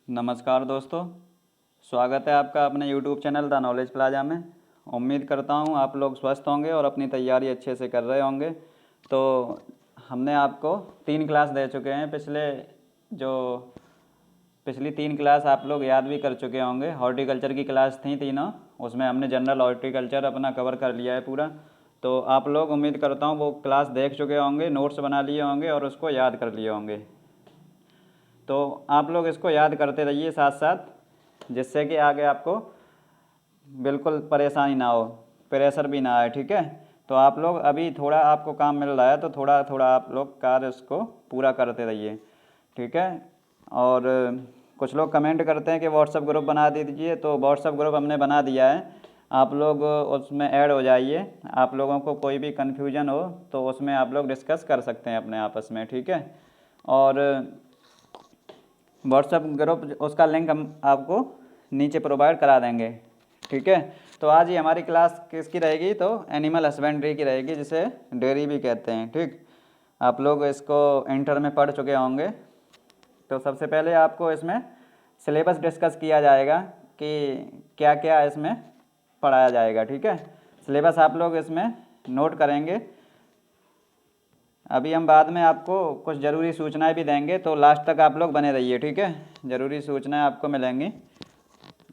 नमस्कार दोस्तों, स्वागत है आपका अपने YouTube channel the knowledge plaza में। उम्मीद करता हूँ आप लोग स्वस्थ होंगे और अपनी तैयारी अच्छे से कर रहे होंगे। तो हमने आपको 3 क्लास दे चुके हैं। पिछली 3 क्लास आप लोग याद भी कर चुके होंगे। हॉर्टिकल्चर की क्लास थी तीनों, उसमें हमने जनरल हॉर्टिकल्चर अपना कवर कर लिया है पूरा। तो आप लोग उम्मीद करता हूँ वो क्लास देख चुके होंगे, नोट्स बना लिए होंगे और उसको याद कर लिए होंगे। तो आप लोग इसको याद करते रहिए साथ साथ, जिससे कि आगे आपको बिल्कुल परेशानी ना हो, प्रेशर भी ना आए। ठीक है, तो आप लोग अभी थोड़ा आपको काम मिल रहा है तो थोड़ा थोड़ा आप लोग कार्य उसको पूरा करते रहिए। ठीक है, और कुछ लोग कमेंट करते हैं कि व्हाट्सएप ग्रुप बना दीजिए, तो व्हाट्सएप ग्रुप हमने बना दिया है। आप लोग उसमें ऐड हो जाइए। आप लोगों को कोई भी कन्फ्यूजन हो तो उसमें आप लोग डिस्कस कर सकते हैं अपने आपस में। ठीक है, और व्हाट्सएप ग्रुप उसका लिंक हम आपको नीचे प्रोवाइड करा देंगे। ठीक है, तो आज ये हमारी क्लास किसकी रहेगी, तो एनिमल हस्बेंड्री की रहेगी, जिसे डेयरी भी कहते हैं। ठीक, आप लोग इसको इंटर में पढ़ चुके होंगे। तो सबसे पहले आपको इसमें सिलेबस डिस्कस किया जाएगा कि क्या क्या इसमें पढ़ाया जाएगा। ठीक है, सिलेबस आप लोग इसमें नोट करेंगे। अभी हम बाद में आपको कुछ ज़रूरी सूचनाएं भी देंगे, तो लास्ट तक आप लोग बने रहिए। ठीक है, ज़रूरी सूचनाएं आपको मिलेंगी,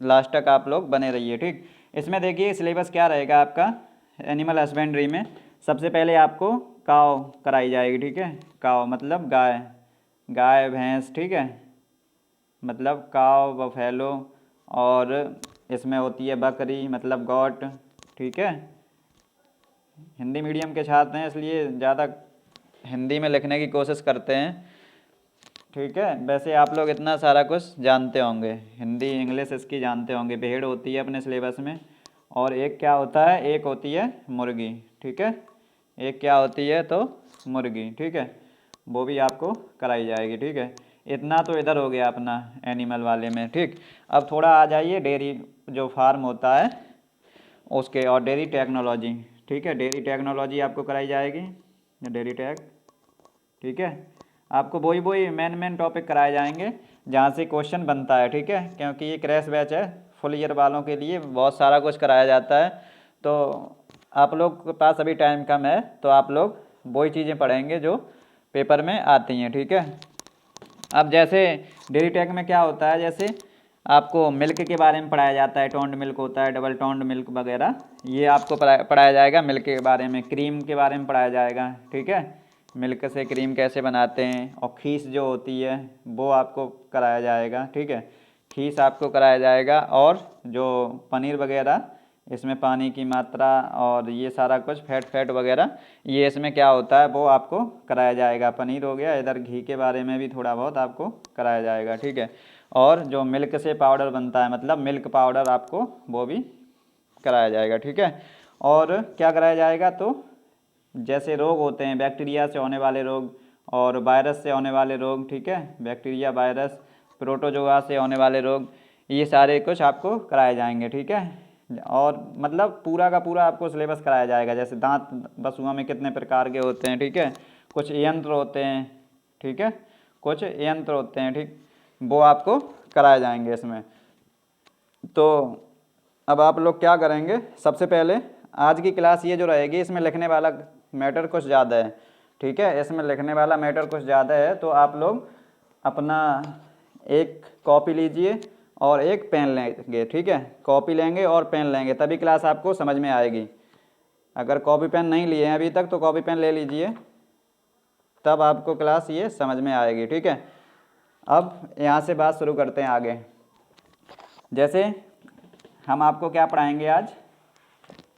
लास्ट तक आप लोग बने रहिए। ठीक, इसमें देखिए सिलेबस क्या रहेगा आपका एनिमल हस्बेंड्री में। सबसे पहले आपको काव कराई जाएगी। ठीक है, काव मतलब गाय, गाय भैंस। ठीक है, मतलब काव बफेलो, और इसमें होती है बकरी मतलब गॉट। ठीक है, हिंदी मीडियम के छात्र हैं इसलिए ज़्यादा हिंदी में लिखने की कोशिश करते हैं। ठीक है, वैसे आप लोग इतना सारा कुछ जानते होंगे, हिंदी इंग्लिश इसकी जानते होंगे। भेड़ होती है अपने सिलेबस में, और एक क्या होता है, एक होती है मुर्गी। ठीक है, एक क्या होती है, तो मुर्गी। ठीक है, वो भी आपको कराई जाएगी। ठीक है, इतना तो इधर हो गया अपना एनिमल वाले में। ठीक, अब थोड़ा आ जाइए डेयरी जो फार्म होता है उसके, और डेयरी टेक्नोलॉजी। ठीक है, डेयरी टेक्नोलॉजी आपको कराई जाएगी, डेयरी टेक। ठीक है, आपको वही मेन टॉपिक कराए जाएंगे जहाँ से क्वेश्चन बनता है। ठीक है, क्योंकि ये क्रैश बैच है, फुल ईयर वालों के लिए बहुत सारा कुछ कराया जाता है। तो आप लोग के पास अभी टाइम कम है, तो आप लोग वही चीज़ें पढ़ेंगे जो पेपर में आती हैं। ठीक है, अब जैसे डेयरी टेक में क्या होता है, जैसे आपको मिल्क के बारे में पढ़ाया जाता है, टोन्ड मिल्क होता है, डबल टोन्ड मिल्क वगैरह, ये आपको पढ़ाया जाएगा। मिल्क के बारे में, क्रीम के बारे में पढ़ाया जाएगा। ठीक है, मिल्क से क्रीम कैसे बनाते हैं, और खीस जो होती है वो आपको कराया जाएगा। ठीक है, खीस आपको कराया जाएगा, और जो पनीर वगैरह, इसमें पानी की मात्रा और ये सारा कुछ फैट वगैरह, ये इसमें क्या होता है वो आपको कराया जाएगा। पनीर हो गया, इधर घी के बारे में भी थोड़ा बहुत आपको कराया जाएगा। ठीक है, और जो मिल्क से पाउडर बनता है मतलब मिल्क पाउडर, आपको वो भी कराया जाएगा। ठीक है, और क्या कराया जाएगा, तो जैसे रोग होते हैं, बैक्टीरिया से होने वाले रोग और वायरस से होने वाले रोग। ठीक है, बैक्टीरिया, वायरस, प्रोटोजोआ से होने वाले रोग, ये सारे कुछ आपको कराए जाएंगे। ठीक है, और मतलब पूरा का पूरा आपको सिलेबस कराया जाएगा। जैसे दांत बसुआ में कितने प्रकार के होते हैं। ठीक है, कुछ यंत्र होते हैं। ठीक है, कुछ यंत्र होते हैं। ठीक, वो आपको कराए जाएंगे इसमें। तो अब आप लोग क्या करेंगे, सबसे पहले आज की क्लास ये जो रहेगी, इसमें लिखने वाला मैटर कुछ ज़्यादा है। ठीक है, इसमें लिखने वाला मैटर कुछ ज़्यादा है, तो आप लोग अपना एक कॉपी लीजिए और एक पेन लेंगे। ठीक है, कॉपी लेंगे और पेन लेंगे, तभी क्लास आपको समझ में आएगी। अगर कॉपी पेन नहीं लिए हैं अभी तक तो कॉपी पेन ले लीजिए, तब आपको क्लास ये समझ में आएगी। ठीक है, अब यहाँ से बात शुरू करते हैं आगे। जैसे हम आपको क्या पढ़ाएंगे आज,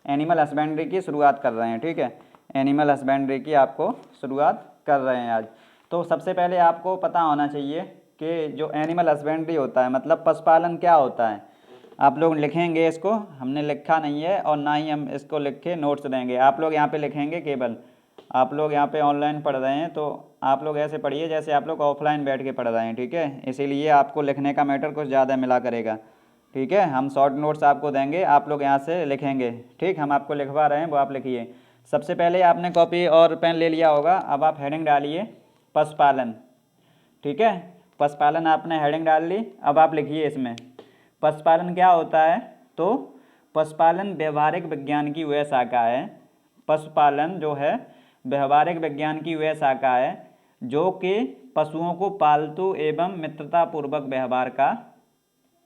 एनिमल हस्बेंड्री की शुरुआत कर रहे हैं। ठीक है, एनिमल हस्बेंड्री की आपको शुरुआत कर रहे हैं आज। तो सबसे पहले आपको पता होना चाहिए कि जो एनिमल हस्बेंड्री होता है मतलब पशुपालन क्या होता है। आप लोग लिखेंगे इसको, हमने लिखा नहीं है और ना ही हम इसको लिख के नोट्स देंगे। आप लोग यहाँ पे लिखेंगे केवल। आप लोग यहाँ पे ऑनलाइन पढ़ रहे हैं, तो आप लोग ऐसे पढ़िए जैसे आप लोग ऑफलाइन बैठ के पढ़ रहे हैं। ठीक है, इसीलिए आपको लिखने का मैटर कुछ ज़्यादा मिला करेगा। ठीक है, हम शॉर्ट नोट्स आपको देंगे, आप लोग यहाँ से लिखेंगे। ठीक, हम आपको लिखवा रहे हैं, वो आप लिखिए। सबसे पहले आपने कॉपी और पेन ले लिया होगा, अब आप हेडिंग डालिए पशुपालन। ठीक है, पशुपालन आपने हेडिंग डाल ली। अब आप लिखिए इसमें पशुपालन क्या होता है। तो पशुपालन व्यवहारिक विज्ञान की वह शाखा है, पशुपालन जो है व्यवहारिक विज्ञान की वह शाखा है जो कि पशुओं को पालतू एवं मित्रतापूर्वक व्यवहार का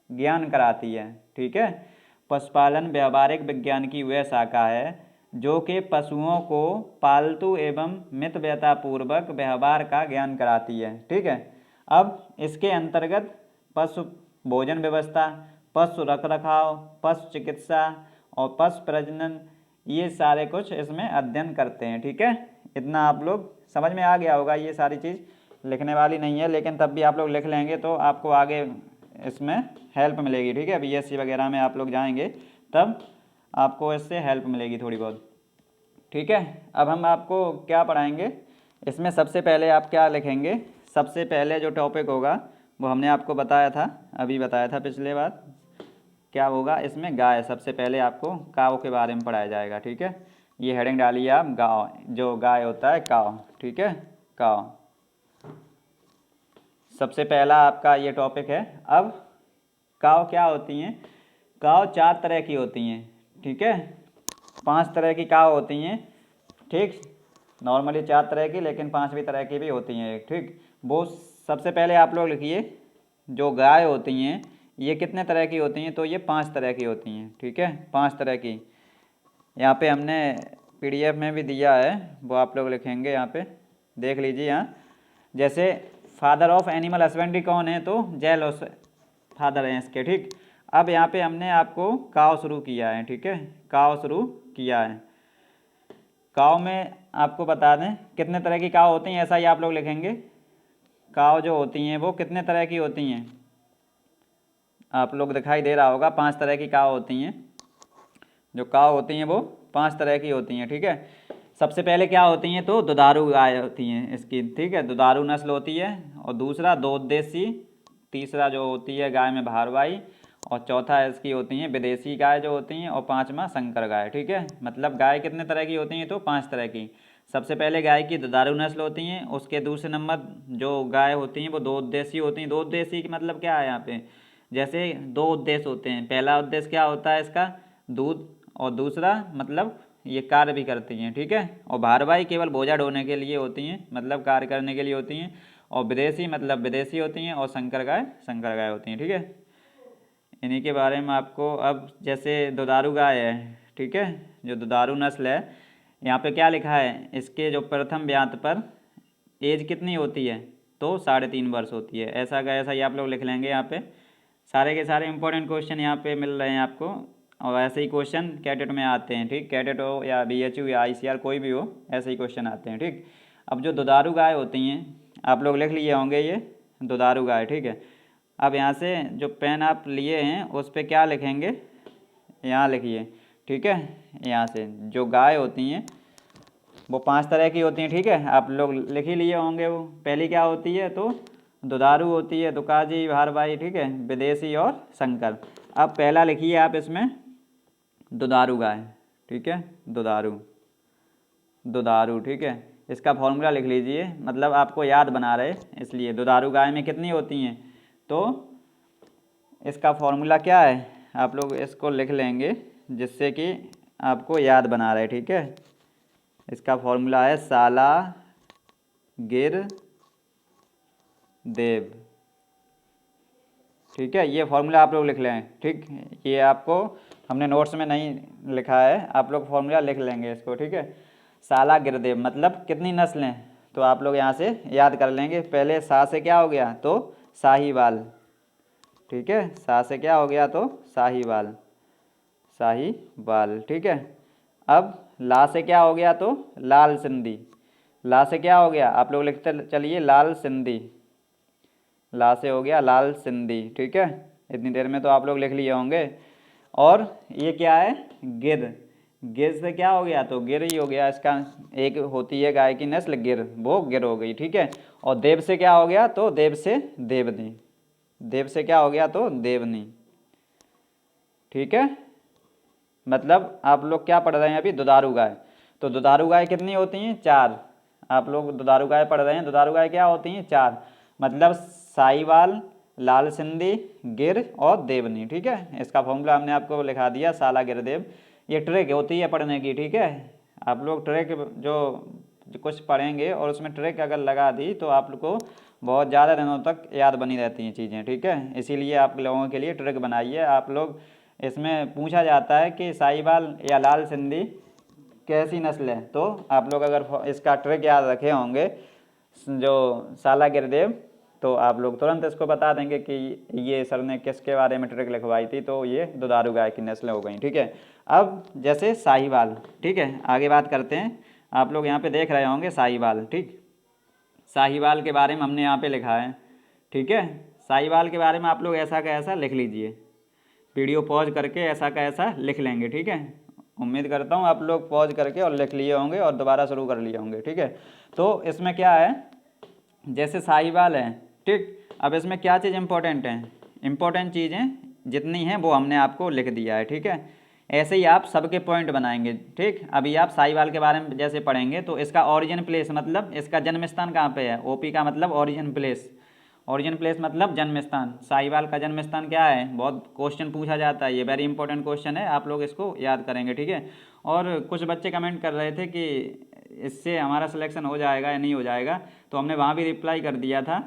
ज्ञान कराती है। ठीक है, पशुपालन व्यवहारिक विज्ञान की वह शाखा है जो कि पशुओं को पालतू एवं मित्रतापूर्वक व्यवहार का ज्ञान कराती है। ठीक है, अब इसके अंतर्गत पशु भोजन व्यवस्था, पशु रखरखाव, पशु चिकित्सा और पशु प्रजनन, ये सारे कुछ इसमें अध्ययन करते हैं। ठीक है, इतना आप लोग समझ में आ गया होगा। ये सारी चीज़ लिखने वाली नहीं है, लेकिन तब भी आप लोग लिख लेंगे तो आपको आगे इसमें हेल्प मिलेगी। ठीक है, बीएससी वगैरह में आप लोग जाएंगे तब आपको इससे हेल्प मिलेगी थोड़ी बहुत। ठीक है, अब हम आपको क्या पढ़ाएंगे इसमें, सबसे पहले आप क्या लिखेंगे। सबसे पहले जो टॉपिक होगा वो हमने आपको बताया था, अभी बताया था पिछले बार, क्या होगा इसमें गाय। सबसे पहले आपको काव के बारे में पढ़ाया जाएगा। ठीक है, ये हेडिंग डालिए आप, गाय, जो गाय होता है काव। ठीक है, काव सबसे पहला आपका ये टॉपिक है। अब काव क्या होती हैं। काव 4 तरह की होती हैं। ठीक है, 5 तरह की काव होती हैं। ठीक, नॉर्मली 4 तरह की, लेकिन 5वीं तरह की भी होती हैं एक। ठीक, वो सबसे पहले आप लोग लिखिए, जो गाय होती हैं ये कितने तरह की होती हैं। तो ये 5 तरह की होती हैं। ठीक है, 5 तरह की। यहाँ पे हमने पीडीएफ में भी दिया है, वो आप लोग लिखेंगे यहाँ पे, देख लीजिए। यहाँ जैसे फादर ऑफ एनिमल हस्बेंड्री कौन है, तो जेल फादर हैं इसके। ठीक, अब यहाँ पे हमने आपको काव शुरू किया है। ठीक है, काव शुरू किया है। काव में आपको बता दें कितने तरह की काव होती हैं, ऐसा ही आप लोग लिखेंगे। काव जो होती हैं वो कितने तरह की होती हैं, आप लोग दिखाई दे रहा होगा, 5 तरह की काव होती हैं। जो काव होती हैं वो 5 तरह की होती हैं। ठीक है, सबसे पहले क्या होती हैं, तो दुधारू गाय होती हैं इसकी। ठीक है, दुधारू नस्ल होती है। और दूसरा दोदेशी, तीसरा जो होती है गाय में भारवाही, और चौथा इसकी होती हैं विदेशी गाय जो होती हैं, और 5वां संकर गाय। ठीक है, मतलब गाय कितने तरह की होती हैं, तो 5 तरह की। सबसे पहले गाय की दुधारू नस्ल होती हैं। उसके दूसरे नंबर जो गाय होती हैं वो दो उद्देश्य होती हैं। दो उद्देश्य का मतलब क्या है यहाँ पे, जैसे 2 उद्देश्य होते हैं। पहला उद्देश्य क्या होता है इसका, दूध, और दूसरा मतलब ये कार्य भी करती हैं। ठीक है, और भारवाही केवल बोझा ढोने के लिए होती हैं, मतलब कार्य करने के लिए होती हैं। और विदेशी मतलब विदेशी होती हैं। और संकर गाय होती हैं। ठीक है, इन्हीं के बारे में आपको, अब जैसे दुधारू गाय है। ठीक है, जो दुधारू नस्ल है, यहाँ पे क्या लिखा है, इसके जो प्रथम ब्यात पर एज कितनी होती है, तो 3.5 वर्ष होती है। ऐसा का ऐसा ही आप लोग लिख लेंगे। यहाँ पे सारे के सारे इंपॉर्टेंट क्वेश्चन यहाँ पे मिल रहे हैं आपको, और ऐसे ही क्वेश्चन कैटेट में आते हैं। ठीक, कैटेट हो या बीएचयू या आईसीआर कोई भी हो, ऐसे ही क्वेश्चन आते हैं। ठीक, अब जो दुधारू गाय होती हैं आप लोग लिख लिए होंगे, ये दुधारू गाय। ठीक है, अब यहाँ से जो पेन आप लिए हैं उस पर क्या लिखेंगे, यहाँ लिखिए। ठीक है, यहाँ से जो गाय होती हैं वो 5 तरह की होती हैं। ठीक है, आप लोग लिख ही लिए होंगे। वो पहली क्या होती है, तो दुधारू होती है, दुकाजी, भारवाही। ठीक है, विदेशी और संकर। अब पहला लिखिए आप इसमें दुधारू गाय। ठीक है, दुधारू। ठीक है, इसका फॉर्मूला लिख लीजिए, मतलब आपको याद बना रहे इसलिए। दुधारू गाय में कितनी होती हैं, तो इसका फॉर्मूला क्या है, आप लोग इसको लिख लेंगे जिससे कि आपको याद बना रहे। ठीक है, इसका फॉर्मूला है साला गिर देव। ठीक है, ये फॉर्मूला आप लोग लिख लें। ठीक, ये आपको हमने नोट्स में नहीं लिखा है, आप लोग फॉर्मूला लिख लेंगे इसको। ठीक है, साला गिरदेव मतलब कितनी नस्लें, तो आप लोग यहाँ से याद कर लेंगे। पहले सा से क्या हो गया, तो साहीवाल। ठीक है, सा से क्या हो गया, तो साहीवाल। ठीक है, अब ला से क्या हो गया, तो लाल सिंधी। ला से क्या हो गया, आप लोग लिखते चलिए, लाल सिंधी। ला से हो गया लाल सिंधी। ठीक है, इतनी देर में तो आप लोग लिख लिए होंगे। और ये क्या है, गिर। गिर से क्या हो गया, तो गिर ही हो गया। इसका एक होती है गाय की नस्ल गिर, वो गिर हो गई। ठीक है, और देव से क्या हो गया, तो देव से देवनी। देव से क्या हो गया, तो देवनी। ठीक है, मतलब आप लोग क्या पढ़ रहे हैं अभी, दुधारू गाय। तो दुधारू गाय कितनी होती हैं, 4। आप लोग दुधारू गाय पढ़ रहे हैं, दुधारू गाय क्या होती हैं, 4। मतलब साहिवाल, लाल सिंधी, गिर और देवनी, ठीक है। इसका फॉर्मूला हमने आपको लिखा दिया, साला गिरदेव। ये ट्रिक होती है पढ़ने की, ठीक है। आप लोग ट्रिक जो कुछ पढ़ेंगे और उसमें ट्रिक अगर लगा दी तो आप लोग को बहुत ज़्यादा दिनों तक याद बनी रहती हैं चीज़ें, ठीक है। इसीलिए आप लोगों के लिए ट्रिक बनाइए। आप लोग इसमें पूछा जाता है कि साहिवाल या लाल सिंधी कैसी नस्ल है, तो आप लोग अगर इसका ट्रिक याद रखे होंगे जो साला गिरदेव, तो आप लोग तुरंत इसको बता देंगे कि ये सर ने किसके बारे में ट्रिक लिखवाई थी, तो ये दुधारू गाय की नस्ल हो गई, ठीक है। अब जैसे साहिवाल, ठीक है, आगे बात करते हैं। आप लोग यहाँ पे देख रहे होंगे साहिवाल, ठीक। साहिवाल के बारे में हमने यहाँ पे लिखा है, ठीक है। साहिवाल के बारे में आप लोग ऐसा का ऐसा लिख लीजिए, वीडियो पॉज करके ऐसा का ऐसा लिख लेंगे, ठीक है। उम्मीद करता हूँ आप लोग पॉज करके और लिख लिए होंगे और दोबारा शुरू कर लिए होंगे, ठीक है। तो इसमें क्या है, जैसे साहिवाल है, ठीक। अब इसमें क्या चीज़ इंपॉर्टेंट है, इंपॉर्टेंट चीज़ें जितनी हैं वो हमने आपको लिख दिया है, ठीक है। ऐसे ही आप सबके पॉइंट बनाएंगे, ठीक। अभी आप साहिवाल के बारे में जैसे पढ़ेंगे तो इसका ओरिजिन प्लेस मतलब इसका जन्म स्थान कहाँ पे है, ओपी का मतलब ओरिजिन प्लेस, ओरिजिन प्लेस मतलब जन्म स्थान। साहिवाल का जन्म स्थान क्या है, बहुत क्वेश्चन पूछा जाता है, ये वेरी इंपॉर्टेंट क्वेश्चन है, आप लोग इसको याद करेंगे, ठीक है। और कुछ बच्चे कमेंट कर रहे थे कि इससे हमारा सिलेक्शन हो जाएगा या नहीं हो जाएगा, तो हमने वहाँ भी रिप्लाई कर दिया था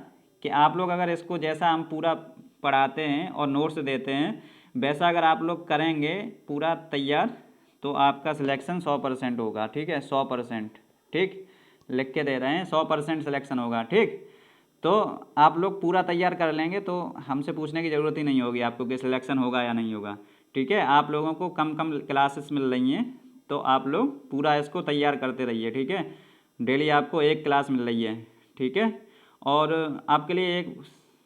कि आप लोग अगर इसको जैसा हम पूरा पढ़ाते हैं और नोट्स देते हैं वैसा अगर आप लोग करेंगे पूरा तैयार, तो आपका सिलेक्शन 100% होगा, ठीक है। 100%, ठीक, लिख के दे रहे हैं, 100% सिलेक्शन होगा, ठीक। तो आप लोग पूरा तैयार कर लेंगे तो हमसे पूछने की ज़रूरत ही नहीं होगी आपको कि सिलेक्शन होगा या नहीं होगा, ठीक है। आप लोगों को कम कम क्लासेस मिल रही हैं, तो आप लोग पूरा इसको तैयार करते रहिए, ठीक है। डेली आपको एक क्लास मिल रही है, ठीक है। और आपके लिए एक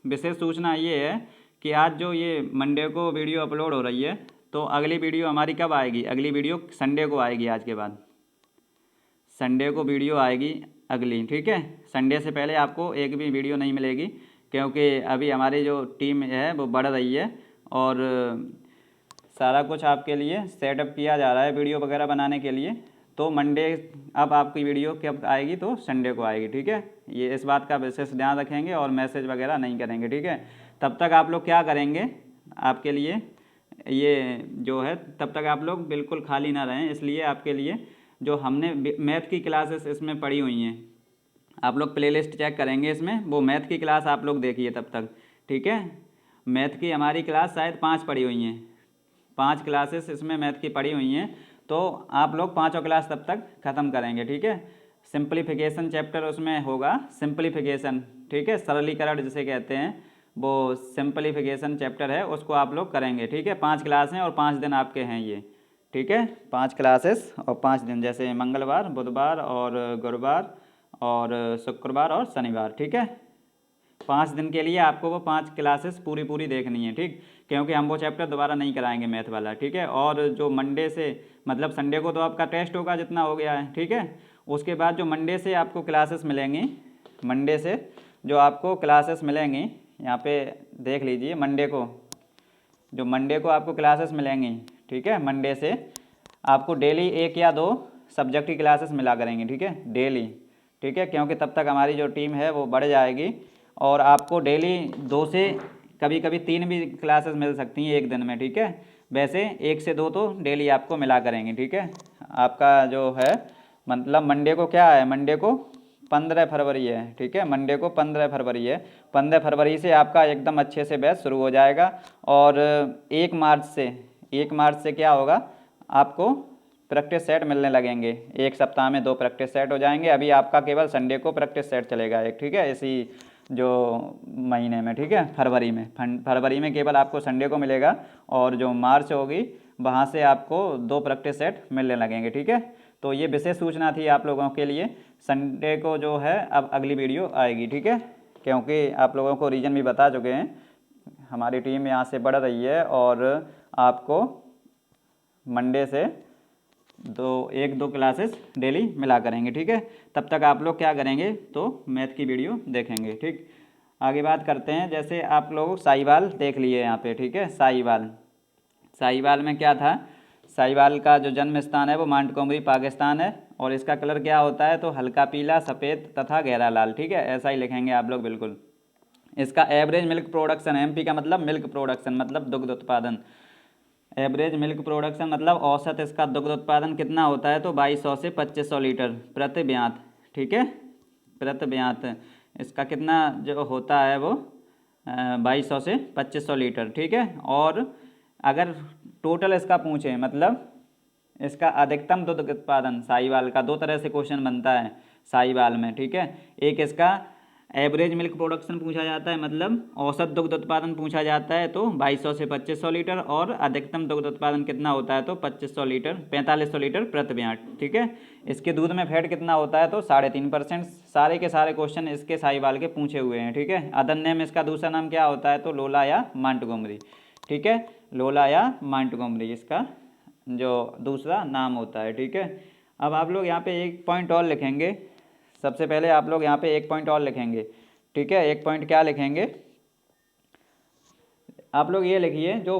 विशेष सूचना ये है कि आज जो ये मंडे को वीडियो अपलोड हो रही है, तो अगली वीडियो हमारी कब आएगी, अगली वीडियो संडे को आएगी, आज के बाद संडे को वीडियो आएगी अगली, ठीक है। संडे से पहले आपको एक भी वीडियो नहीं मिलेगी, क्योंकि अभी हमारी जो टीम है वो बढ़ रही है और सारा कुछ आपके लिए सेटअप किया जा रहा है वीडियो वगैरह बनाने के लिए। तो मंडे अब आपकी वीडियो कब आएगी, तो संडे को आएगी, ठीक है। ये इस बात का विशेष ध्यान रखेंगे और मैसेज वगैरह नहीं करेंगे, ठीक है। तब तक आप लोग क्या करेंगे, आपके लिए ये जो है तब तक आप लोग बिल्कुल खाली ना रहें, इसलिए आपके लिए जो हमने मैथ की क्लासेस इसमें पढ़ी हुई हैं, आप लोग प्लेलिस्ट चेक करेंगे इसमें, वो मैथ की क्लास आप लोग देखिए तब तक, ठीक है। मैथ की हमारी क्लास शायद 5 पढ़ी हुई हैं, 5 क्लासेस इसमें मैथ की पढ़ी हुई हैं, तो आप लोग पाँचों क्लास तब तक ख़त्म करेंगे, ठीक है। सिंप्लीफिकेशन चैप्टर उसमें होगा, सिंप्लीफिकेशन, ठीक है, सरलीकरण जिसे कहते हैं, वो सिंप्लीफिकेशन चैप्टर है, उसको आप लोग करेंगे, ठीक है। 5 क्लास हैं और 5 दिन आपके हैं ये, ठीक है। 5 क्लासेस और 5 दिन, जैसे मंगलवार, बुधवार और गुरुवार और शुक्रवार और शनिवार, ठीक है। 5 दिन के लिए आपको वो 5 क्लासेस पूरी पूरी देखनी है, ठीक, क्योंकि हम वो चैप्टर दोबारा नहीं कराएंगे मैथ वाला, ठीक है। और जो मंडे से मतलब संडे को तो आपका टेस्ट होगा जितना हो गया है, ठीक है। उसके बाद जो मंडे से आपको क्लासेस मिलेंगी, मंडे से जो आपको क्लासेस मिलेंगी, यहाँ पे देख लीजिए, मंडे को जो मंडे को आपको क्लासेस मिलेंगी, ठीक है। मंडे से आपको डेली 1 या 2 सब्जेक्ट की क्लासेस मिला करेंगे, ठीक है, डेली, ठीक है, क्योंकि तब तक हमारी जो टीम है वो बढ़ जाएगी और आपको डेली 2 से कभी कभी 3 भी क्लासेस मिल सकती हैं एक दिन में, ठीक है। वैसे 1 से 2 तो डेली आपको मिला करेंगे, ठीक है। आपका जो है मतलब मंडे को क्या है, मंडे को 15 फरवरी है, ठीक है, मंडे को 15 फरवरी है। 15 फरवरी से आपका एकदम अच्छे से बैच शुरू हो जाएगा और 1 मार्च से क्या होगा, आपको प्रैक्टिस सेट मिलने लगेंगे, एक सप्ताह में 2 प्रैक्टिस सेट हो जाएंगे। अभी आपका केवल संडे को प्रैक्टिस सेट चलेगा एक, ठीक है, इसी जो महीने में, ठीक है, फरवरी में केवल आपको संडे को मिलेगा और जो मार्च होगी वहाँ से आपको 2 प्रैक्टिस सेट मिलने लगेंगे, ठीक है। तो ये विशेष सूचना थी आप लोगों के लिए, संडे को जो है अब अगली वीडियो आएगी, ठीक है, क्योंकि आप लोगों को रीज़न भी बता चुके हैं, हमारी टीम यहाँ से बढ़ रही है और आपको मंडे से 1-2 क्लासेस डेली मिला करेंगे, ठीक है। तब तक आप लोग क्या करेंगे, तो मैथ की वीडियो देखेंगे, ठीक। आगे बात करते हैं, जैसे आप लोग साहिवाल देख लिए यहाँ पे, ठीक है। साहिवाल में क्या था, साहिवाल का जो जन्म स्थान है वो मोंटगोमरी पाकिस्तान है और इसका कलर क्या होता है, तो हल्का पीला, सफ़ेद तथा गहरा लाल, ठीक है, ऐसा ही लिखेंगे आप लोग बिल्कुल। इसका एवरेज मिल्क प्रोडक्शन, एमपी का मतलब मिल्क प्रोडक्शन मतलब दुग्ध उत्पादन, एवरेज मिल्क प्रोडक्शन मतलब औसत इसका दुग्ध उत्पादन कितना होता है, तो 2200 से 2500 लीटर प्रति ब्यात, ठीक है, प्रति ब्यात इसका कितना जो होता है वो 2200 से 2500 लीटर, ठीक है। और अगर टोटल इसका पूछें मतलब इसका अधिकतम दुग्ध उत्पादन साहीवाल का, दो तरह से क्वेश्चन बनता है साहीवाल में, ठीक है। एक इसका एवरेज मिल्क प्रोडक्शन पूछा जाता है मतलब औसत दुग्ध उत्पादन पूछा जाता है तो 2200 से 2500 लीटर, और अधिकतम दुग्ध उत्पादन कितना होता है तो 2500 लीटर 4500 लीटर प्रति ब्याट, ठीक है। इसके दूध में फैट कितना होता है तो 3.5%। सारे के सारे क्वेश्चन इसके साहीवाल के पूछे हुए हैं, ठीक है। अदर नेम इसका दूसरा नाम क्या होता है तो लोला या मांटगोमरी, ठीक है, लोला या मांटगोमरी इसका जो दूसरा नाम होता है, ठीक है। अब आप लोग यहाँ पे एक पॉइंट और लिखेंगे, सबसे पहले आप लोग यहाँ पे एक पॉइंट और लिखेंगे, ठीक है। एक पॉइंट क्या लिखेंगे, आप लोग ये लिखिए जो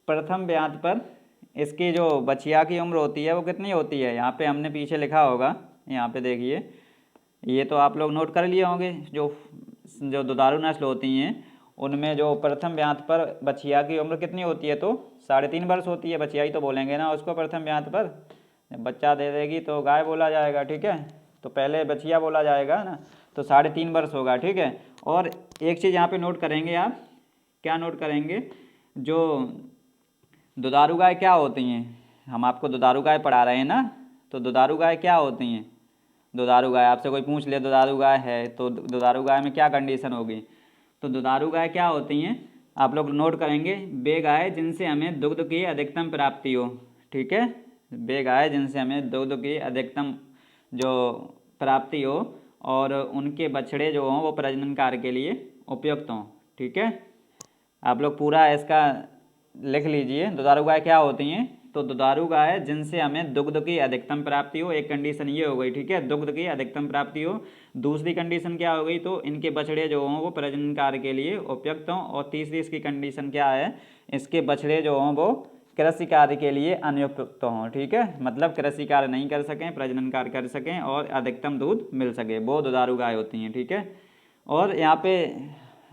प्रथम ब्यात पर इसकी जो बछिया की उम्र होती है वो कितनी होती है, यहाँ पे हमने पीछे लिखा होगा, यहाँ पे देखिए, ये तो आप लोग नोट कर लिए होंगे, जो जो दुधारू नस्ल होती हैं उनमें जो प्रथम ब्यात पर बछिया की उम्र कितनी होती है तो 3.5 वर्ष होती है, बछिया ही तो बोलेंगे ना उसको प्रथम ब्यात पर, जब बच्चा दे देगी तो गाय बोला जाएगा, ठीक है, तो पहले बछिया बोला जाएगा ना, तो 3.5 वर्ष होगा, ठीक है। और एक चीज़ यहाँ पे नोट करेंगे आप, क्या नोट करेंगे, जो दुधारू गाय क्या होती हैं, हम आपको दुधारू गाय पढ़ा रहे हैं ना, तो दुधारू गाय क्या होती हैं, दुधारू गाय आपसे कोई पूछ ले दुधारू गाय है तो दुधारू गाय में क्या कंडीशन होगी, तो दुधारू गाय क्या होती हैं आप लोग नोट करेंगे, वे गाय जिनसे हमें दुग्ध की अधिकतम प्राप्ति हो, ठीक है, वे गाय जिनसे हमें दुग्ध की अधिकतम जो प्राप्ति हो और उनके बछड़े जो हों वो प्रजनन कार्य के लिए उपयुक्त हों, ठीक है। आप लोग पूरा इसका लिख लीजिए, दुधारू गाय क्या होती हैं तो दुधारू गाय जिनसे हमें दुग्ध की अधिकतम प्राप्ति हो, एक कंडीशन ये हो गई, ठीक है, दुग्ध की अधिकतम प्राप्ति हो। दूसरी कंडीशन क्या हो गई तो इनके बछड़े जो हों वो प्रजनन कार्य के लिए उपयुक्त हों, और तीसरी इसकी कंडीशन क्या है, इसके बछड़े जो हों वो कृषि कार्य के लिए अनुपयुक्त हों, ठीक है, मतलब कृषि कार्य नहीं कर सकें, प्रजनन कार्य कर सकें और अधिकतम दूध मिल सके, वो दुधारू गाय होती हैं, ठीक है। और यहाँ पे